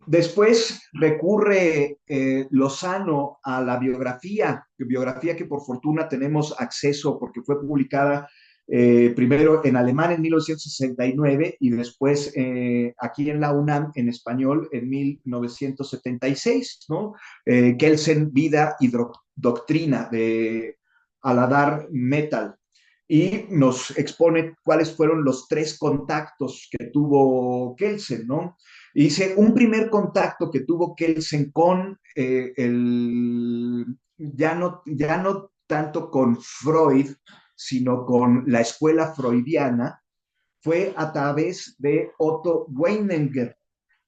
Después recurre Lozano a la biografía que por fortuna tenemos acceso porque fue publicada primero en alemán en 1969 y después aquí en la UNAM en español en 1976, ¿no? Kelsen, Vida y Doctrina de Aladar Metal. Y nos expone cuáles fueron los 3 contactos que tuvo Kelsen, ¿no? Dice, un primer contacto que tuvo Kelsen con ya no tanto con Freud, sino con la escuela freudiana, fue a través de Otto Weininger.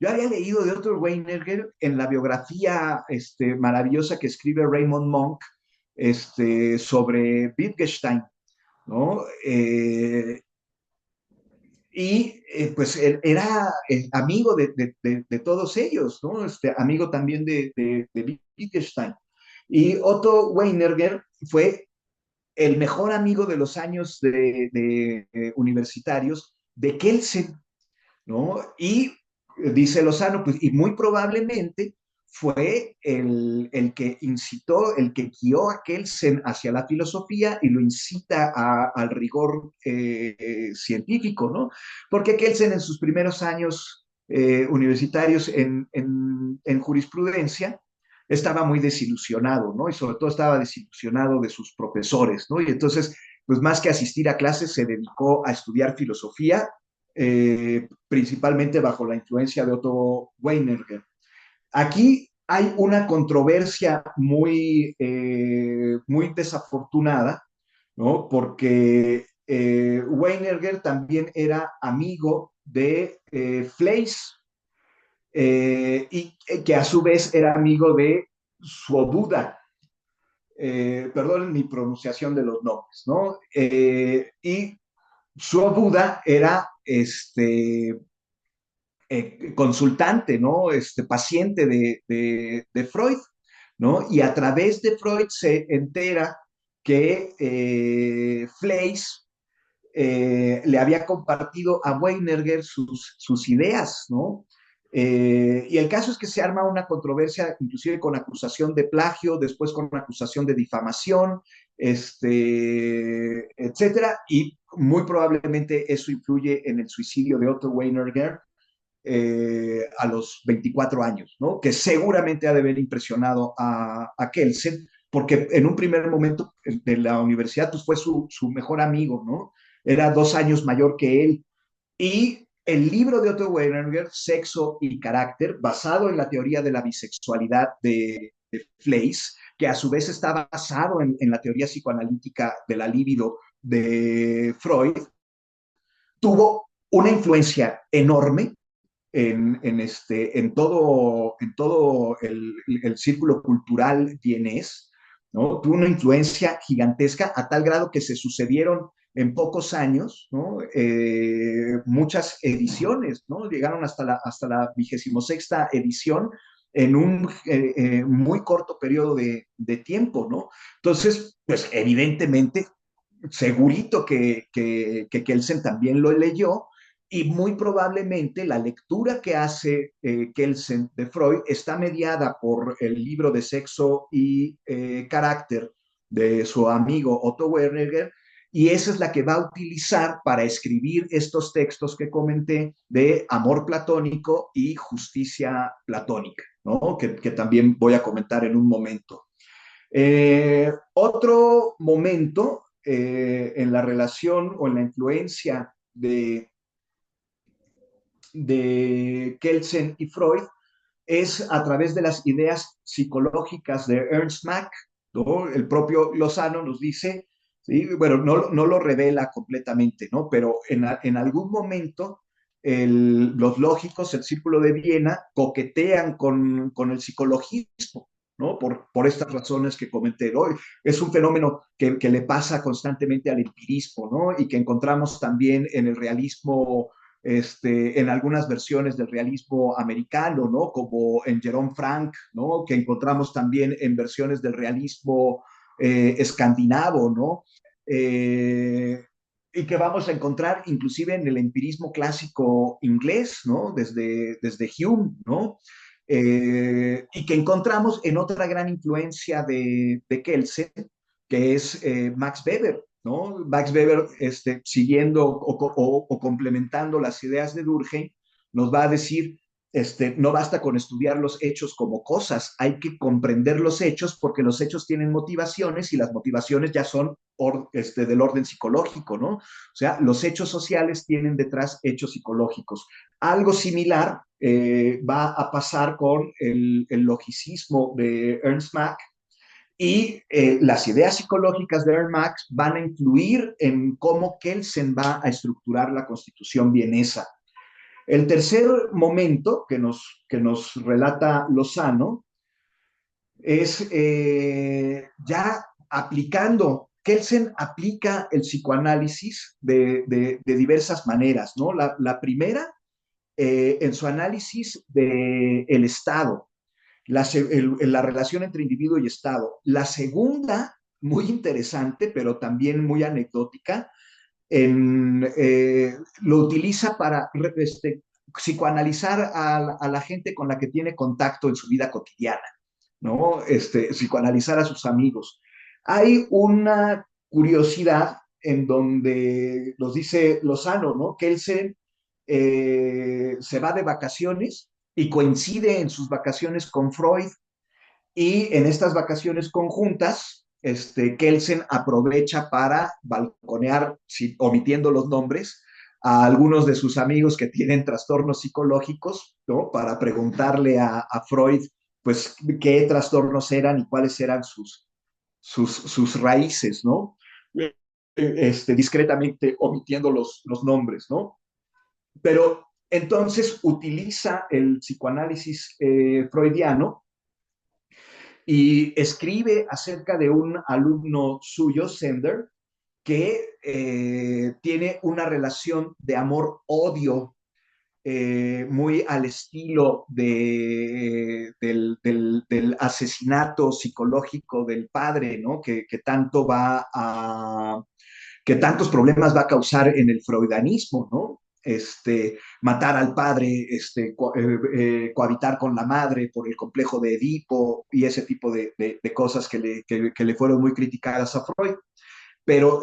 Yo había leído de Otto Weininger en la biografía maravillosa que escribe Raymond Monk sobre Wittgenstein, ¿no? Y pues él era amigo de todos ellos, ¿no? Amigo también de Wittgenstein. Y Otto Weininger fue el mejor amigo de los años universitarios de Kelsen, ¿no? Y dice Lozano, pues, y muy probablemente fue el que incitó, el que guió a Kelsen hacia la filosofía y lo incita al rigor científico, ¿no? Porque Kelsen en sus primeros años universitarios en jurisprudencia estaba muy desilusionado, ¿no? Y sobre todo estaba desilusionado de sus profesores, ¿no? Y entonces, pues más que asistir a clases, se dedicó a estudiar filosofía principalmente bajo la influencia de Otto Weininger. Aquí hay una controversia muy desafortunada, ¿no? Porque Weininger también era amigo de Fleiss, y que a su vez era amigo de Swoboda. Perdonen mi pronunciación de los nombres, ¿no? Y Swoboda era consultante, ¿no? Paciente de Freud, ¿no? Y a través de Freud se entera que Fleiss le había compartido a Weininger sus ideas, ¿no? Y el caso es que se arma una controversia, inclusive con acusación de plagio, después con acusación de difamación, etcétera, y muy probablemente eso influye en el suicidio de Otto Weininger a los 24 años, ¿no? Que seguramente ha de haber impresionado a Kelsen, porque en un primer momento de la universidad pues fue su mejor amigo, ¿no? Era 2 años mayor que él. Y el libro de Otto Weininger, Sexo y Carácter, basado en la teoría de la bisexualidad de Fleiss, que a su vez está basado en la teoría psicoanalítica de la libido de Freud, tuvo una influencia enorme en todo el círculo cultural vienés, ¿no? Tuvo una influencia gigantesca a tal grado que se sucedieron en pocos años, ¿no? Muchas ediciones, ¿no? Llegaron hasta la 26ª edición en un muy corto periodo de tiempo, ¿no? Entonces, pues evidentemente, segurito que Kelsen también lo leyó, y muy probablemente la lectura que hace Kelsen de Freud está mediada por el libro de Sexo y Carácter de su amigo Otto Werniger, y esa es la que va a utilizar para escribir estos textos que comenté de amor platónico y justicia platónica, ¿no? Que también voy a comentar en un momento. Otro momento en la relación o en la influencia de Kelsen y Freud es a través de las ideas psicológicas de Ernst Mach, ¿no? El propio Lozano nos dice, ¿sí? Bueno, no lo revela completamente, ¿no? Pero en algún momento los lógicos, el Círculo de Viena, coquetean con el psicologismo, ¿no? Por estas razones que comenté hoy. Es un fenómeno que le pasa constantemente al empirismo, ¿no? Y que encontramos también en el realismo, en algunas versiones del realismo americano, ¿no? Como en Jerome Frank, ¿no? Que encontramos también en versiones del realismo escandinavo, ¿no? Y que vamos a encontrar inclusive en el empirismo clásico inglés, ¿no? Desde Hume, ¿no? Y que encontramos en otra gran influencia de Kelsen, que es Max Weber, ¿no? Max Weber, siguiendo o complementando las ideas de Durkheim, nos va a decir, no basta con estudiar los hechos como cosas, hay que comprender los hechos porque los hechos tienen motivaciones y las motivaciones ya son del orden psicológico, ¿no? O sea, los hechos sociales tienen detrás hechos psicológicos. Algo similar va a pasar con el logicismo de Ernst Mach, y las ideas psicológicas de Ernst Mach van a influir en cómo Kelsen va a estructurar la constitución vienesa. El tercer momento que nos relata Lozano es ya aplicando, Kelsen aplica el psicoanálisis de diversas maneras, ¿no? La primera, en su análisis del Estado, la relación entre individuo y Estado. La segunda, muy interesante, pero también muy anecdótica, lo utiliza para psicoanalizar a la gente con la que tiene contacto en su vida cotidiana, ¿no? Psicoanalizar a sus amigos. Hay una curiosidad en donde nos dice Lozano, ¿no? Que él se va de vacaciones y coincide en sus vacaciones con Freud, y en estas vacaciones conjuntas, Kelsen aprovecha para balconear, omitiendo los nombres, a algunos de sus amigos que tienen trastornos psicológicos, ¿no? Para preguntarle a Freud, pues, qué trastornos eran y cuáles eran sus raíces, ¿no? Discretamente omitiendo los nombres, ¿no? Pero entonces utiliza el psicoanálisis freudiano y escribe acerca de un alumno suyo, Sender, que tiene una relación de amor-odio muy al estilo del asesinato psicológico del padre, ¿no? Que tantos problemas va a causar en el freudianismo, ¿no? Matar al padre, cohabitar con la madre por el complejo de Edipo y ese tipo de cosas que le fueron muy criticadas a Freud. Pero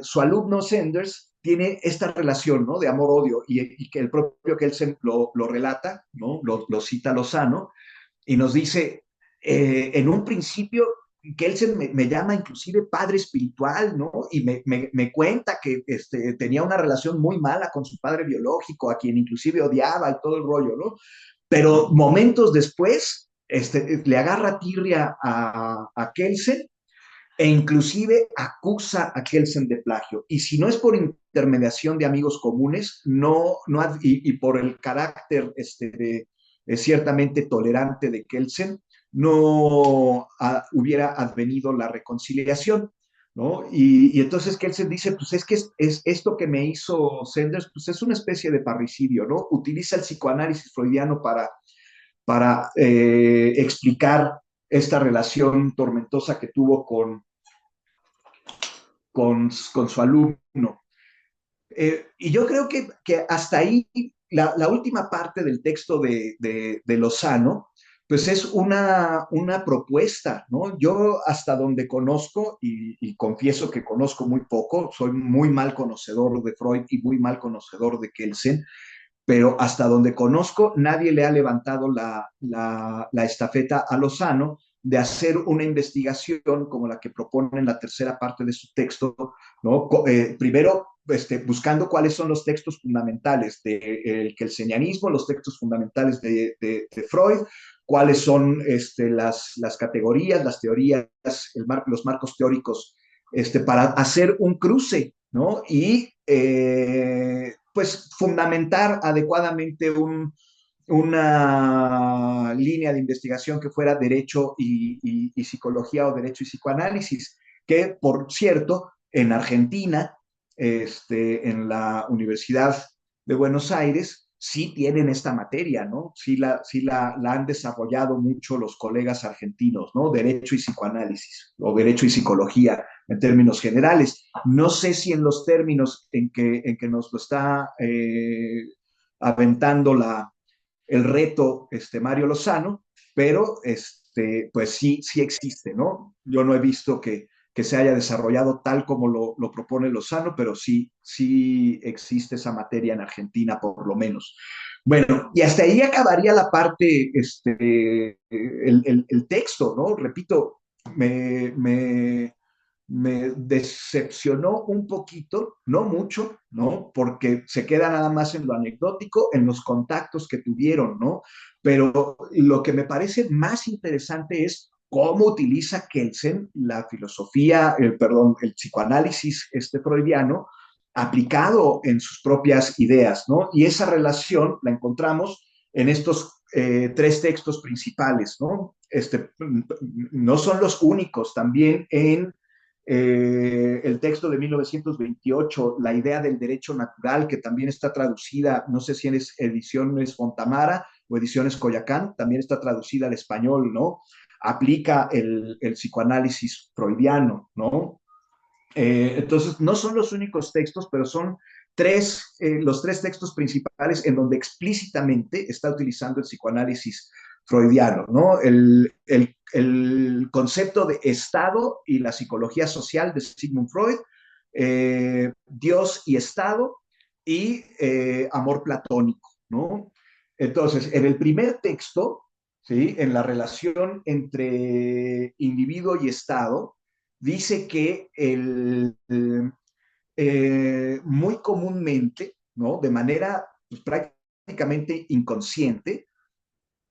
su alumno Sanders tiene esta relación, ¿no? De amor-odio, y que el propio Kelsen lo relata, ¿no? Lo cita Lozano y nos dice, en un principio Kelsen me llama inclusive padre espiritual, ¿no? Y me cuenta que tenía una relación muy mala con su padre biológico, a quien inclusive odiaba y todo el rollo, ¿no? Pero momentos después, le agarra tirria a Kelsen, e inclusive acusa a Kelsen de plagio. Y si no es por intermediación de amigos comunes, y por el carácter ciertamente tolerante de Kelsen, no hubiera advenido la reconciliación, ¿no? Y entonces Kelsen dice, pues es que es esto que me hizo Sanders, pues es una especie de parricidio, ¿no? Utiliza el psicoanálisis freudiano para explicar esta relación tormentosa que tuvo con su alumno. Y yo creo que hasta ahí la última parte del texto de Lozano, pues es una propuesta, ¿no? Yo hasta donde conozco, y confieso que conozco muy poco, soy muy mal conocedor de Freud y muy mal conocedor de Kelsen, pero hasta donde conozco, nadie le ha levantado la estafeta a Lozano de hacer una investigación como la que propone en la tercera parte de su texto, ¿no? Primero, buscando cuáles son los textos fundamentales del kelsenianismo, los textos fundamentales de Freud, cuáles son las categorías, las teorías, los marcos teóricos, para hacer un cruce, ¿no? Y pues fundamentar adecuadamente una línea de investigación que fuera derecho y psicología o derecho y psicoanálisis, que por cierto, en Argentina, en la Universidad de Buenos Aires, sí tienen esta materia, ¿no? Sí la han desarrollado mucho los colegas argentinos, ¿no? Derecho y psicoanálisis o derecho y psicología en términos generales. No sé si en los términos en que nos lo está aventando el reto Mario Lozano, pero pues sí existe, ¿no? Yo no he visto que se haya desarrollado tal como lo propone Lozano, pero sí existe esa materia en Argentina, por lo menos. Bueno, y hasta ahí acabaría la parte, el texto, ¿no? Repito, me decepcionó un poquito, no mucho, ¿no? Porque se queda nada más en lo anecdótico, en los contactos que tuvieron, ¿no? Pero lo que me parece más interesante es cómo utiliza Kelsen la filosofía, perdón, el psicoanálisis freudiano aplicado en sus propias ideas, ¿no? Y esa relación la encontramos en estos tres textos principales, ¿no? No son los únicos, también en el texto de 1928, La idea del derecho natural, que también está traducida, no sé si en ediciones Fontamara o ediciones Coyacán, también está traducida al español, ¿no? Aplica el psicoanálisis freudiano, ¿no? Entonces, no son los únicos textos, pero son los tres textos principales en donde explícitamente está utilizando el psicoanálisis freudiano, ¿no? El concepto de Estado y la psicología social de Sigmund Freud, Dios y Estado y amor platónico, ¿no? Entonces, en el primer texto, ¿sí? En la relación entre individuo y Estado, dice que muy comúnmente, ¿no? De manera pues, prácticamente inconsciente,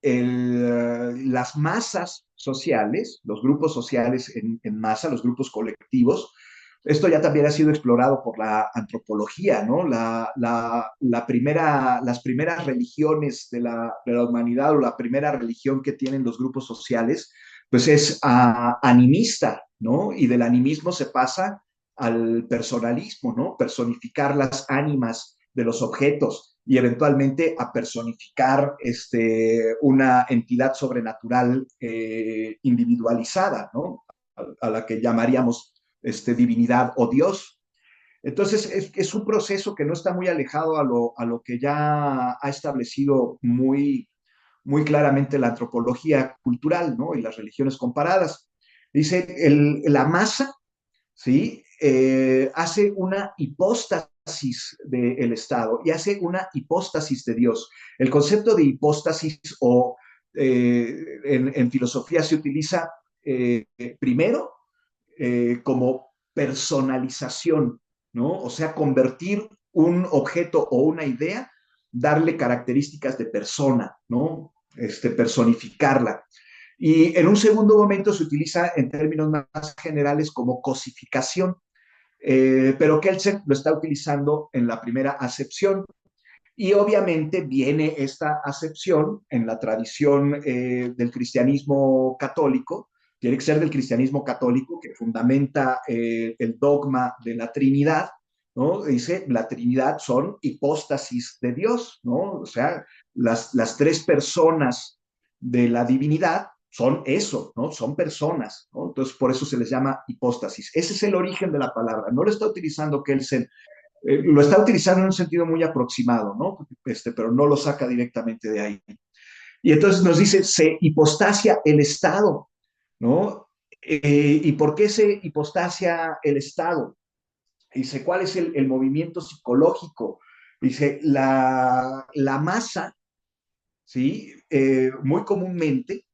las masas sociales, los grupos sociales en masa, los grupos colectivos, esto ya también ha sido explorado por la antropología, ¿no? Las primeras religiones de la humanidad o la primera religión que tienen los grupos sociales, pues es animista, ¿no? Y del animismo se pasa al personalismo, ¿no? Personificar las ánimas de los objetos y eventualmente a personificar una entidad sobrenatural individualizada, ¿no? A la que llamaríamos divinidad o Dios. Entonces, es un proceso que no está muy alejado a lo que ya ha establecido muy claramente la antropología cultural, ¿no? Y las religiones comparadas. Dice, la masa, ¿sí? Hace una hipóstasis del Estado y hace una hipóstasis de Dios. El concepto de hipóstasis o en filosofía se utiliza primero como personalización, ¿no? O sea, convertir un objeto o una idea, darle características de persona, ¿no? Personificarla. Y en un segundo momento se utiliza en términos más generales como cosificación, pero Kelsen lo está utilizando en la primera acepción. Y obviamente viene esta acepción en la tradición del cristianismo católico, tiene que ser del cristianismo católico que fundamenta el dogma de la Trinidad, ¿no? Dice, la Trinidad son hipóstasis de Dios, ¿no? O sea, las tres personas de la divinidad son eso, ¿no? Son personas, ¿no? Entonces, por eso se les llama hipóstasis. Ese es el origen de la palabra. No lo está utilizando Kelsen, lo está utilizando en un sentido muy aproximado, ¿no? Pero no lo saca directamente de ahí. Y entonces nos dice, se hipostasia el Estado, ¿no? ¿Y por qué se hipostasia el Estado? Dice, ¿cuál es el movimiento psicológico? Dice, la masa, ¿sí? Muy comúnmente,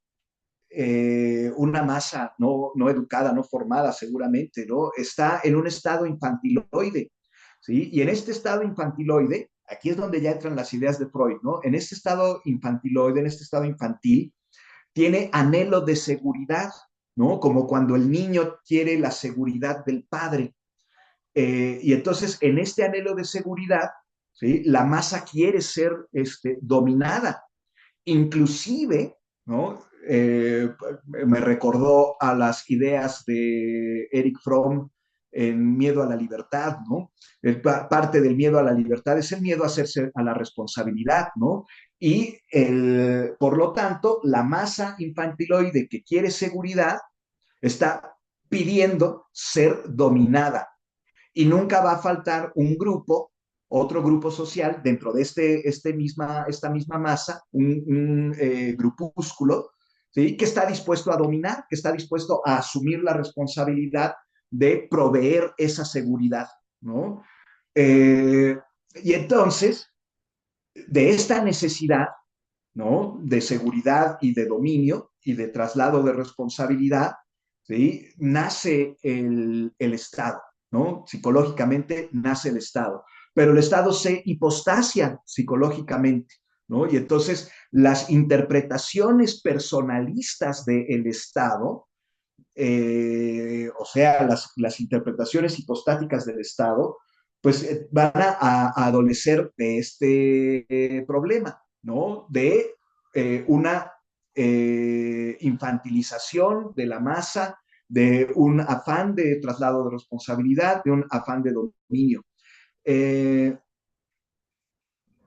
una masa no educada, no formada seguramente, ¿no? Está en un estado infantiloide, ¿sí? Y en este estado infantiloide, aquí es donde ya entran las ideas de Freud, ¿no? En este estado infantiloide, en este estado infantil, tiene anhelo de seguridad, ¿no? Como cuando el niño quiere la seguridad del padre. Y entonces, en este anhelo de seguridad, ¿sí? La masa quiere ser dominada. Inclusive, ¿no? Me recordó a las ideas de Eric Fromm en Miedo a la Libertad, ¿no? Parte del miedo a la libertad es el miedo a hacerse a la responsabilidad, ¿no? Y por lo tanto, la masa infantiloide que quiere seguridad está pidiendo ser dominada y nunca va a faltar un grupo, otro grupo social dentro de esta misma masa, un grupúsculo, ¿sí? Que está dispuesto a dominar, que está dispuesto a asumir la responsabilidad de proveer esa seguridad, ¿no? Eh, y entonces, de esta necesidad, ¿no? De seguridad y de dominio y de traslado de responsabilidad, ¿sí? Nace el Estado, ¿no? Psicológicamente nace el Estado, pero el Estado se hipostasia psicológicamente, ¿no? Y entonces las interpretaciones personalistas del Estado, o sea, las interpretaciones hipostáticas del Estado, pues van a adolecer de problema, ¿no? De una infantilización de la masa, de un afán de traslado de responsabilidad, de un afán de dominio. Eh,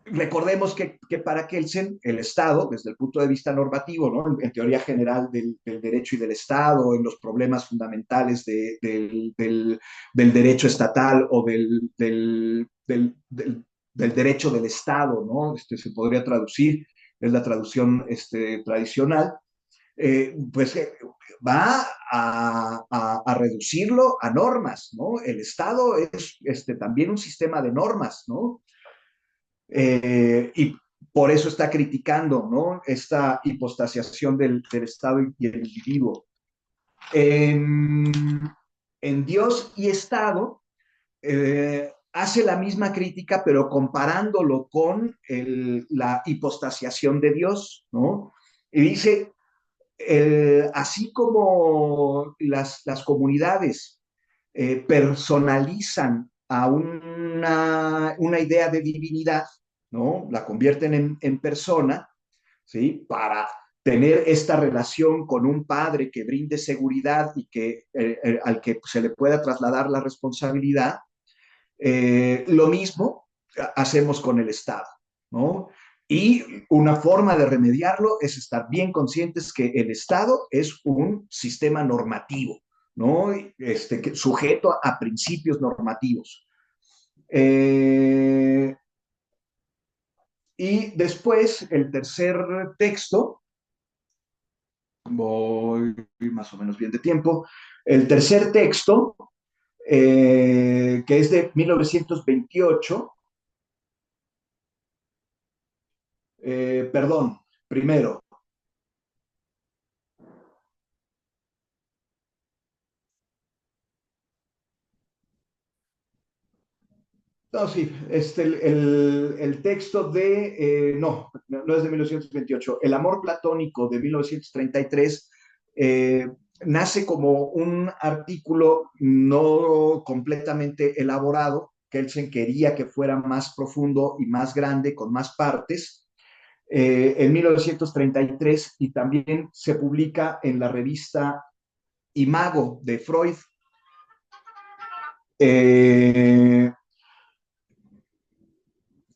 Recordemos que para Kelsen, el Estado, desde el punto de vista normativo, ¿no? En teoría general del derecho y del Estado, en los problemas fundamentales del derecho estatal o del derecho del Estado, ¿no? Se podría traducir, es la traducción tradicional, pues va a reducirlo a normas, ¿no? El Estado es también un sistema de normas, ¿no? Y por eso está criticando, ¿no? Esta hipostasiación del Estado y el individuo. En, en Dios y Estado hace la misma crítica, pero comparándolo con la hipostasiación de Dios, ¿no? Y dice, así como las comunidades personalizan a una idea de divinidad, ¿no? La convierten en persona, ¿sí? Para tener esta relación con un padre que brinde seguridad y al que se le pueda trasladar la responsabilidad. Lo mismo hacemos con el Estado, ¿no? Y una forma de remediarlo es estar bien conscientes que el Estado es un sistema normativo, ¿no? Sujeto a principios normativos. Y después, el tercer texto, voy más o menos bien de tiempo, el tercer texto, que es de 1928, perdón, primero. No, sí, el texto no es de 1928. El amor platónico de 1933 nace como un artículo no completamente elaborado. Kelsen quería que fuera más profundo y más grande, con más partes. En 1933 y también se publica en la revista Imago de Freud. Eh,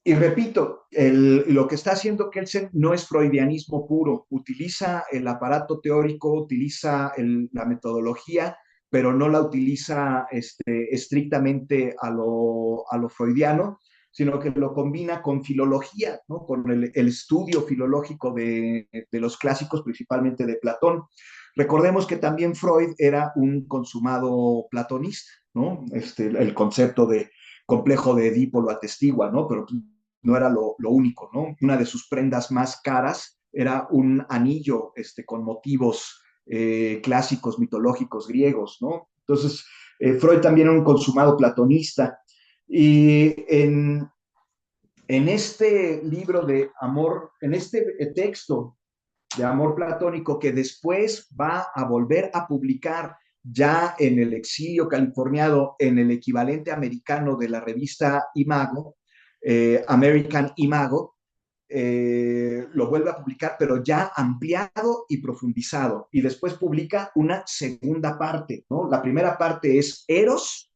Y repito, lo que está haciendo Kelsen no es freudianismo puro, utiliza el aparato teórico, utiliza la metodología, pero no la utiliza estrictamente a lo freudiano, sino que lo combina con filología, ¿no? Con el estudio filológico de los clásicos, principalmente de Platón. Recordemos que también Freud era un consumado platonista, ¿no? El concepto de complejo de Edipo lo atestigua, ¿no? Pero no era lo único, ¿no? Una de sus prendas más caras era un anillo con motivos clásicos, mitológicos, griegos, ¿no? Entonces, Freud también era un consumado platonista. Y en este libro de amor, en este texto de amor platónico que después va a volver a publicar ya en el exilio californiano, en el equivalente americano de la revista Imago, American Imago, lo vuelve a publicar, pero ya ampliado y profundizado. Y después publica una segunda parte, ¿no? La primera parte es Eros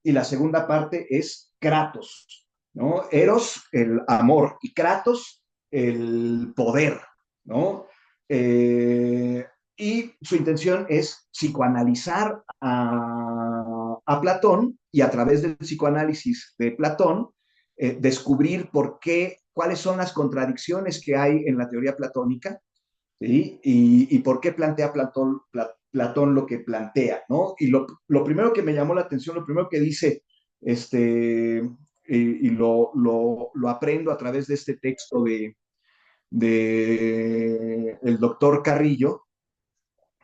y la segunda parte es Kratos, ¿no? Eros, el amor, y Kratos, el poder, ¿no? Eh, y su intención es psicoanalizar a Platón y a través del psicoanálisis de Platón descubrir por qué, cuáles son las contradicciones que hay en la teoría platónica, ¿sí? Y por qué plantea Platón lo que plantea, ¿no? Y lo primero que me llamó la atención, lo primero que dice, y lo aprendo a través de este texto de el doctor Carrillo,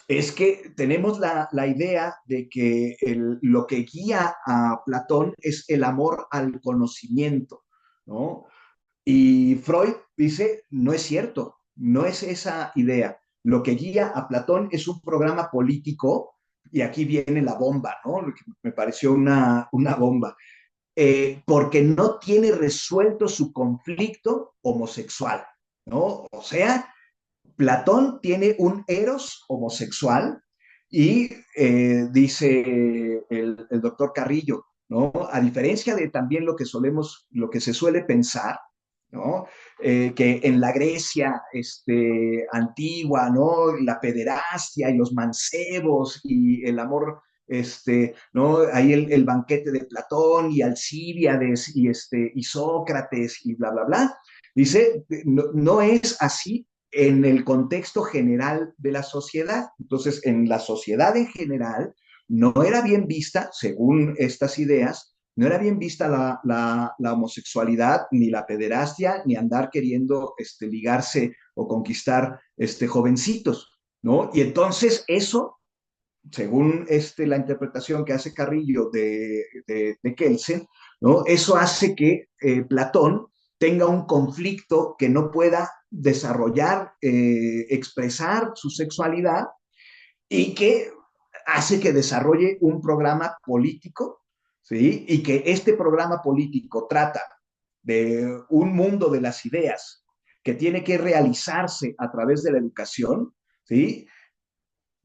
es que tenemos la idea de que lo que guía a Platón es el amor al conocimiento, ¿no? Y Freud dice, no es cierto, no es esa idea. Lo que guía a Platón es un programa político, y aquí viene la bomba, ¿no? Lo que me pareció una bomba, porque no tiene resuelto su conflicto homosexual, ¿no? O sea, Platón tiene un eros homosexual y dice el doctor Carrillo, ¿no? A diferencia de también lo que se suele pensar, ¿no? Que en la Grecia antigua, ¿no? La pederastia y los mancebos y el amor, ¿no? Ahí el banquete de Platón y Alcíbiades y Sócrates y bla, bla, bla. Dice, no, no es así en el contexto general de la sociedad. Entonces, en la sociedad en general, no era bien vista, según estas ideas, no era bien vista la homosexualidad, ni la pederastia, ni andar queriendo ligarse o conquistar jovencitos, ¿no? Y entonces eso, según la interpretación que hace Carrillo de Kelsen, ¿no? Eso hace que Platón tenga un conflicto que no pueda desarrollar, expresar su sexualidad y que hace que desarrolle un programa político, ¿sí? Y que este programa político trata de un mundo de las ideas que tiene que realizarse a través de la educación, ¿sí?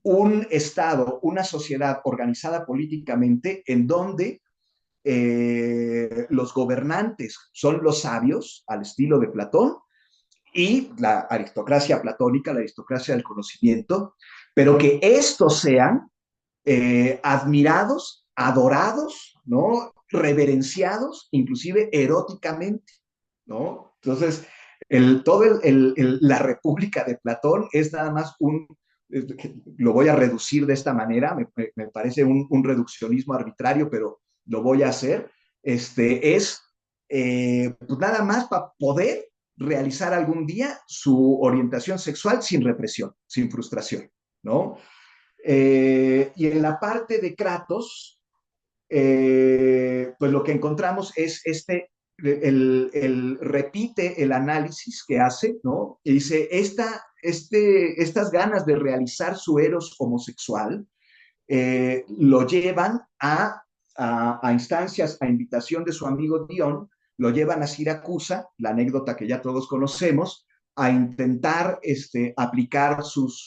Un Estado, una sociedad organizada políticamente en donde los gobernantes son los sabios, al estilo de Platón, y la aristocracia platónica, la aristocracia del conocimiento, pero que estos sean admirados, adorados, ¿no? Reverenciados, inclusive eróticamente, ¿no? Entonces, la República de Platón es nada más lo voy a reducir de esta manera, me parece un reduccionismo arbitrario, pero lo voy a hacer, es pues nada más para poder realizar algún día su orientación sexual sin represión, sin frustración, ¿no? Y en la parte de Kratos, pues lo que encontramos es repite el análisis que hace, ¿no? Y dice, estas ganas de realizar su eros homosexual lo llevan a instancias, a invitación de su amigo Dion, lo llevan a Siracusa, la anécdota que ya todos conocemos, a intentar aplicar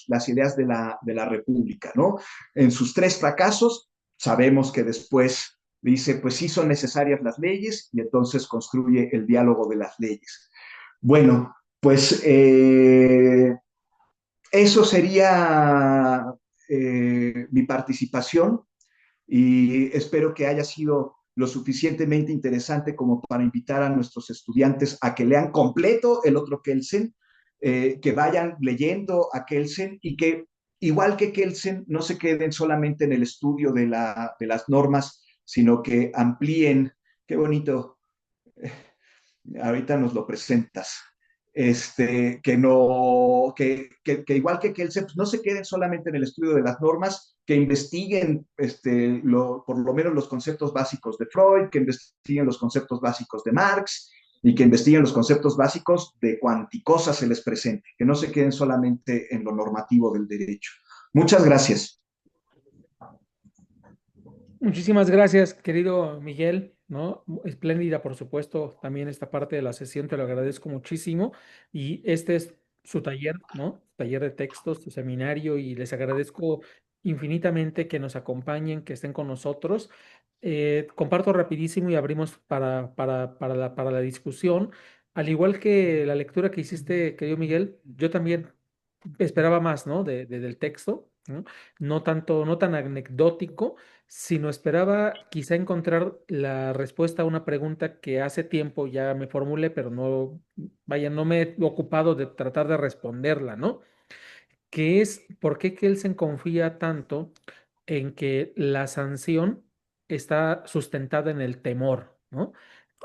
las ideas de la República, ¿no? En sus tres fracasos, sabemos que después dice, pues sí son necesarias las leyes, y entonces construye el diálogo de las leyes. Bueno, pues eso sería mi participación y espero que haya sido lo suficientemente interesante como para invitar a nuestros estudiantes a que lean completo el otro Kelsen, que vayan leyendo a Kelsen y que, igual que Kelsen, no se queden solamente en el estudio de las normas, sino que amplíen, qué bonito, ahorita nos lo presentas, que no, que igual que Kelsen, pues no se queden solamente en el estudio de las normas, que investiguen por lo menos los conceptos básicos de Freud, que investiguen los conceptos básicos de Marx y que investiguen los conceptos básicos de cuanticosa se les presente, que no se queden solamente en lo normativo del derecho. Muchas gracias. Muchísimas gracias, querido Miguel. ¿no? Espléndida, por supuesto, también esta parte de la sesión, te lo agradezco muchísimo. Y este es su taller, ¿no? Taller de textos, su seminario, y les agradezco infinitamente que nos acompañen, que estén con nosotros. Comparto rapidísimo y abrimos para la discusión. Al igual que la lectura que hiciste, querido Miguel, yo también esperaba más, ¿no? Del texto, ¿no? No tanto, no tan anecdótico, sino esperaba quizá encontrar la respuesta a una pregunta que hace tiempo ya me formulé, pero no, vaya, no me he ocupado de tratar de responderla, ¿no? Que es por qué Kelsen confía tanto en que la sanción está sustentada en el temor, ¿no?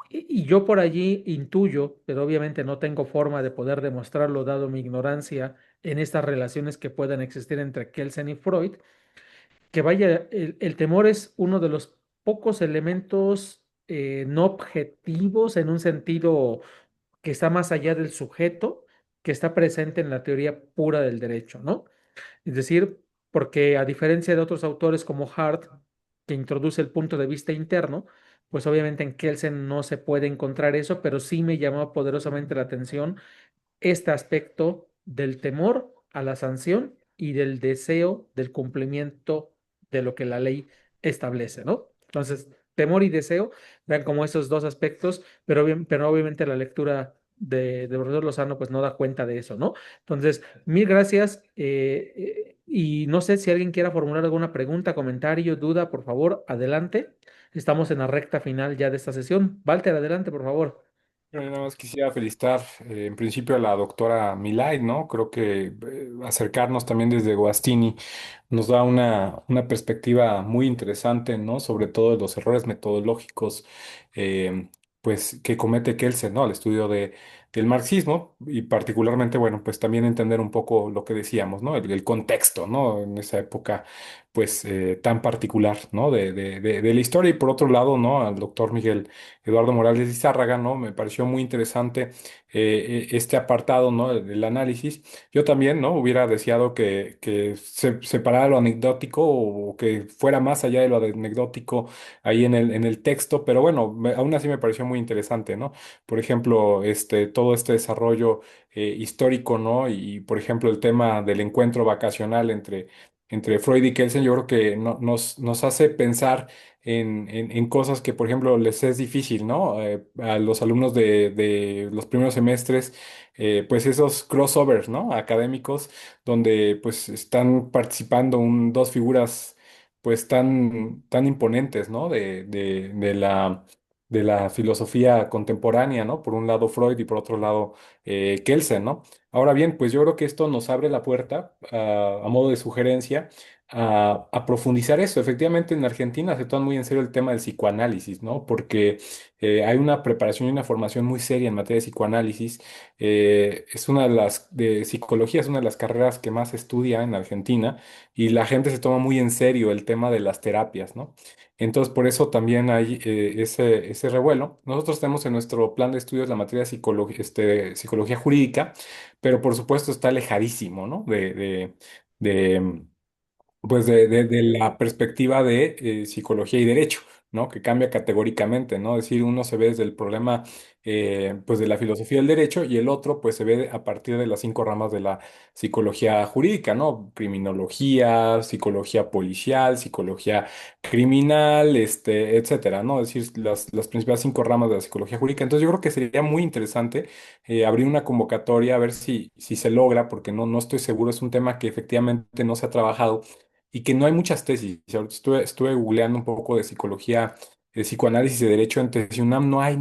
Y yo por allí intuyo, pero obviamente no tengo forma de poder demostrarlo dado mi ignorancia en estas relaciones que puedan existir entre Kelsen y Freud, que vaya, el temor es uno de los pocos elementos no objetivos en un sentido que está más allá del sujeto, que está presente en la teoría pura del derecho, ¿no? Es decir, porque a diferencia de otros autores como Hart, que introduce el punto de vista interno, pues obviamente en Kelsen no se puede encontrar eso, pero sí me llamó poderosamente la atención este aspecto del temor a la sanción y del deseo del cumplimiento de lo que la ley establece, ¿no? Entonces, temor y deseo, vean como esos dos aspectos, pero obviamente la lectura de profesor Lozano pues no da cuenta de eso, ¿no? Entonces, mil gracias, y no sé si alguien quiera formular alguna pregunta, comentario, duda, por favor, adelante. Estamos en la recta final ya de esta sesión. Walter, adelante, por favor. Bueno, nada más quisiera felicitar en principio a la doctora Milay, ¿no? Creo que acercarnos también desde Guastini nos da una perspectiva muy interesante, ¿no? Sobre todo de los errores metodológicos, eh, pues, que comete Kelsen, ¿no? Al estudio del marxismo y particularmente, bueno, pues también entender un poco lo que decíamos, ¿no? El contexto, ¿no? En esa época, pues, tan particular, ¿no? De la historia. Y por otro lado, ¿no? Al doctor Miguel Eduardo Morales de Izárraga, ¿no? Me pareció muy interesante este apartado, ¿no? Del análisis. Yo también, ¿no? Hubiera deseado que se separara lo anecdótico o que fuera más allá de lo anecdótico ahí en el texto, pero bueno, aún así me pareció muy interesante, ¿no? Por ejemplo, todo este desarrollo histórico, ¿no? Y, por ejemplo, el tema del encuentro vacacional entre Freud y Kelsen, yo creo que nos hace pensar en cosas que, por ejemplo, les es difícil, ¿no? A los alumnos de los primeros semestres, pues esos crossovers, ¿no? Académicos, donde pues están participando dos figuras pues tan imponentes, ¿no? De la filosofía contemporánea, ¿no? Por un lado Freud y por otro lado Kelsen, ¿no? Ahora bien, pues yo creo que esto nos abre la puerta, a modo de sugerencia, a profundizar eso. Efectivamente, en Argentina se toma muy en serio el tema del psicoanálisis, ¿no? Porque hay una preparación y una formación muy seria en materia de psicoanálisis. Es una de de psicología, es una de las carreras que más se estudia en Argentina y la gente se toma muy en serio el tema de las terapias, ¿no? Entonces, por eso también hay ese revuelo. Nosotros tenemos en nuestro plan de estudios la materia de psicología jurídica, pero por supuesto está alejadísimo, ¿no? De, pues de la perspectiva de psicología y derecho, ¿no? Que cambia categóricamente, ¿no? Es decir, uno se ve desde el problema, pues de la filosofía del derecho y el otro, pues se ve a partir de las cinco ramas de la psicología jurídica, ¿no? Criminología, psicología policial, psicología criminal, etcétera, ¿no? Es decir, las principales cinco ramas de la psicología jurídica. Entonces, yo creo que sería muy interesante abrir una convocatoria a ver si se logra, porque no estoy seguro, es un tema que efectivamente no se ha trabajado y que no hay muchas tesis. Ahorita estuve googleando un poco de psicología, de psicoanálisis de derecho en tesis UNAM, no hay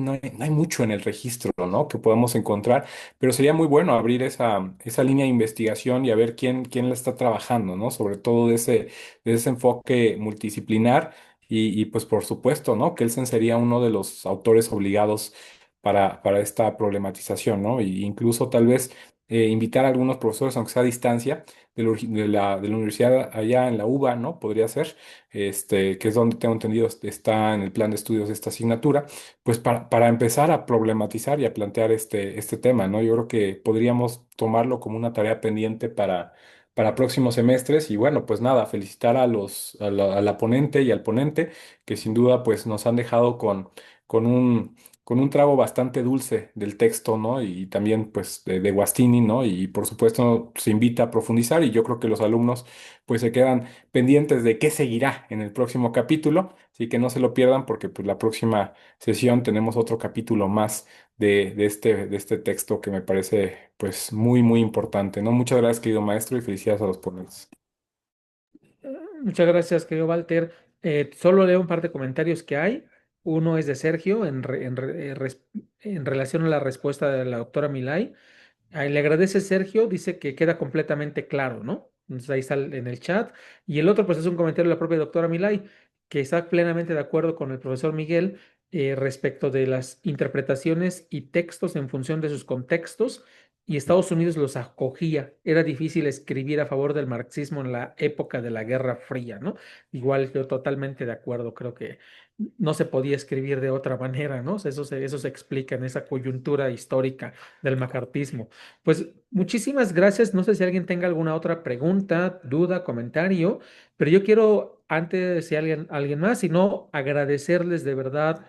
mucho en el registro, ¿no? Que podamos encontrar, pero sería muy bueno abrir esa línea de investigación y a ver quién la está trabajando, ¿no? Sobre todo de ese enfoque multidisciplinar y pues por supuesto, ¿no? Kelsen sería uno de los autores obligados para esta problematización, ¿no? Y incluso tal vez invitar a algunos profesores, aunque sea a distancia, de la universidad allá en la UBA, ¿no? Podría ser, que es donde tengo entendido está en el plan de estudios de esta asignatura, pues para empezar a problematizar y a plantear este tema, ¿no? Yo creo que podríamos tomarlo como una tarea pendiente para próximos semestres. Y bueno, pues nada, felicitar a la ponente y al ponente, que sin duda pues nos han dejado con un, con un trago bastante dulce del texto, ¿no? Y también pues de Guastini, ¿no? Y por supuesto se invita a profundizar y yo creo que los alumnos pues se quedan pendientes de qué seguirá en el próximo capítulo, así que no se lo pierdan porque pues la próxima sesión tenemos otro capítulo más de este texto que me parece pues muy, muy importante, ¿no? Muchas gracias, querido maestro, y felicidades a los ponentes. Muchas gracias, querido Walter. Solo leo un par de comentarios que hay. Uno es de Sergio en relación a la respuesta de la doctora Milay. Le agradece Sergio, dice que queda completamente claro, ¿no? Entonces ahí está en el chat. Y el otro, pues es un comentario de la propia doctora Milay, que está plenamente de acuerdo con el profesor Miguel respecto de las interpretaciones y textos en función de sus contextos. Y Estados Unidos los acogía. Era difícil escribir a favor del marxismo en la época de la Guerra Fría, ¿no? Igual yo totalmente de acuerdo, creo que no se podía escribir de otra manera, ¿no? Eso se explica en esa coyuntura histórica del macartismo. Pues muchísimas gracias. No sé si alguien tenga alguna otra pregunta, duda, comentario, pero yo quiero, antes, si alguien más, si no, agradecerles de verdad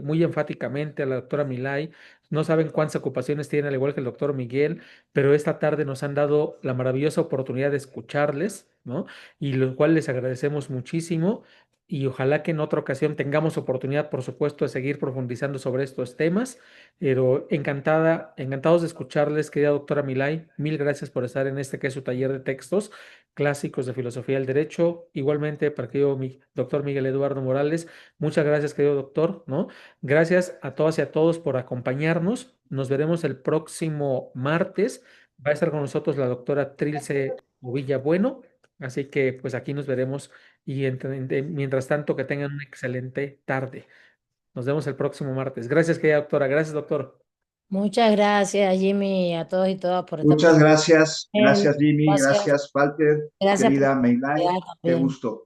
muy enfáticamente a la doctora Milay. No saben cuántas ocupaciones tiene, al igual que el doctor Miguel, pero esta tarde nos han dado la maravillosa oportunidad de escucharles, ¿no? Y lo cual les agradecemos muchísimo. Y ojalá que en otra ocasión tengamos oportunidad, por supuesto, de seguir profundizando sobre estos temas. Pero encantados de escucharles, querida doctora Milay. Mil gracias por estar en este que es su taller de textos clásicos de filosofía del derecho. Igualmente, para querido mi doctor Miguel Eduardo Morales, muchas gracias, querido doctor, ¿no? Gracias a todas y a todos por acompañarnos. Nos veremos el próximo martes. Va a estar con nosotros la doctora Trilce Ovilla Bueno. Así que, pues aquí nos veremos y mientras tanto, que tengan una excelente tarde. Nos vemos el próximo martes. Gracias, querida doctora. Gracias, doctor. Muchas gracias, Jimmy, a todos y todas por esta Muchas oportunidad. gracias. Gracias, Jimmy. Gracias, Gracias, Walter. gracias por Querida la Meilay. oportunidad Qué también. gusto.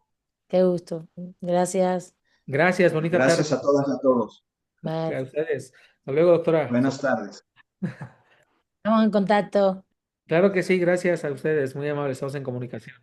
Qué gusto. Gracias. Gracias, bonita tarde Gracias a todas y a todos. Bye. a ustedes. Hasta luego, doctora. Buenas tardes. Estamos en contacto. Claro que sí, gracias a ustedes. Muy amables, estamos en comunicación.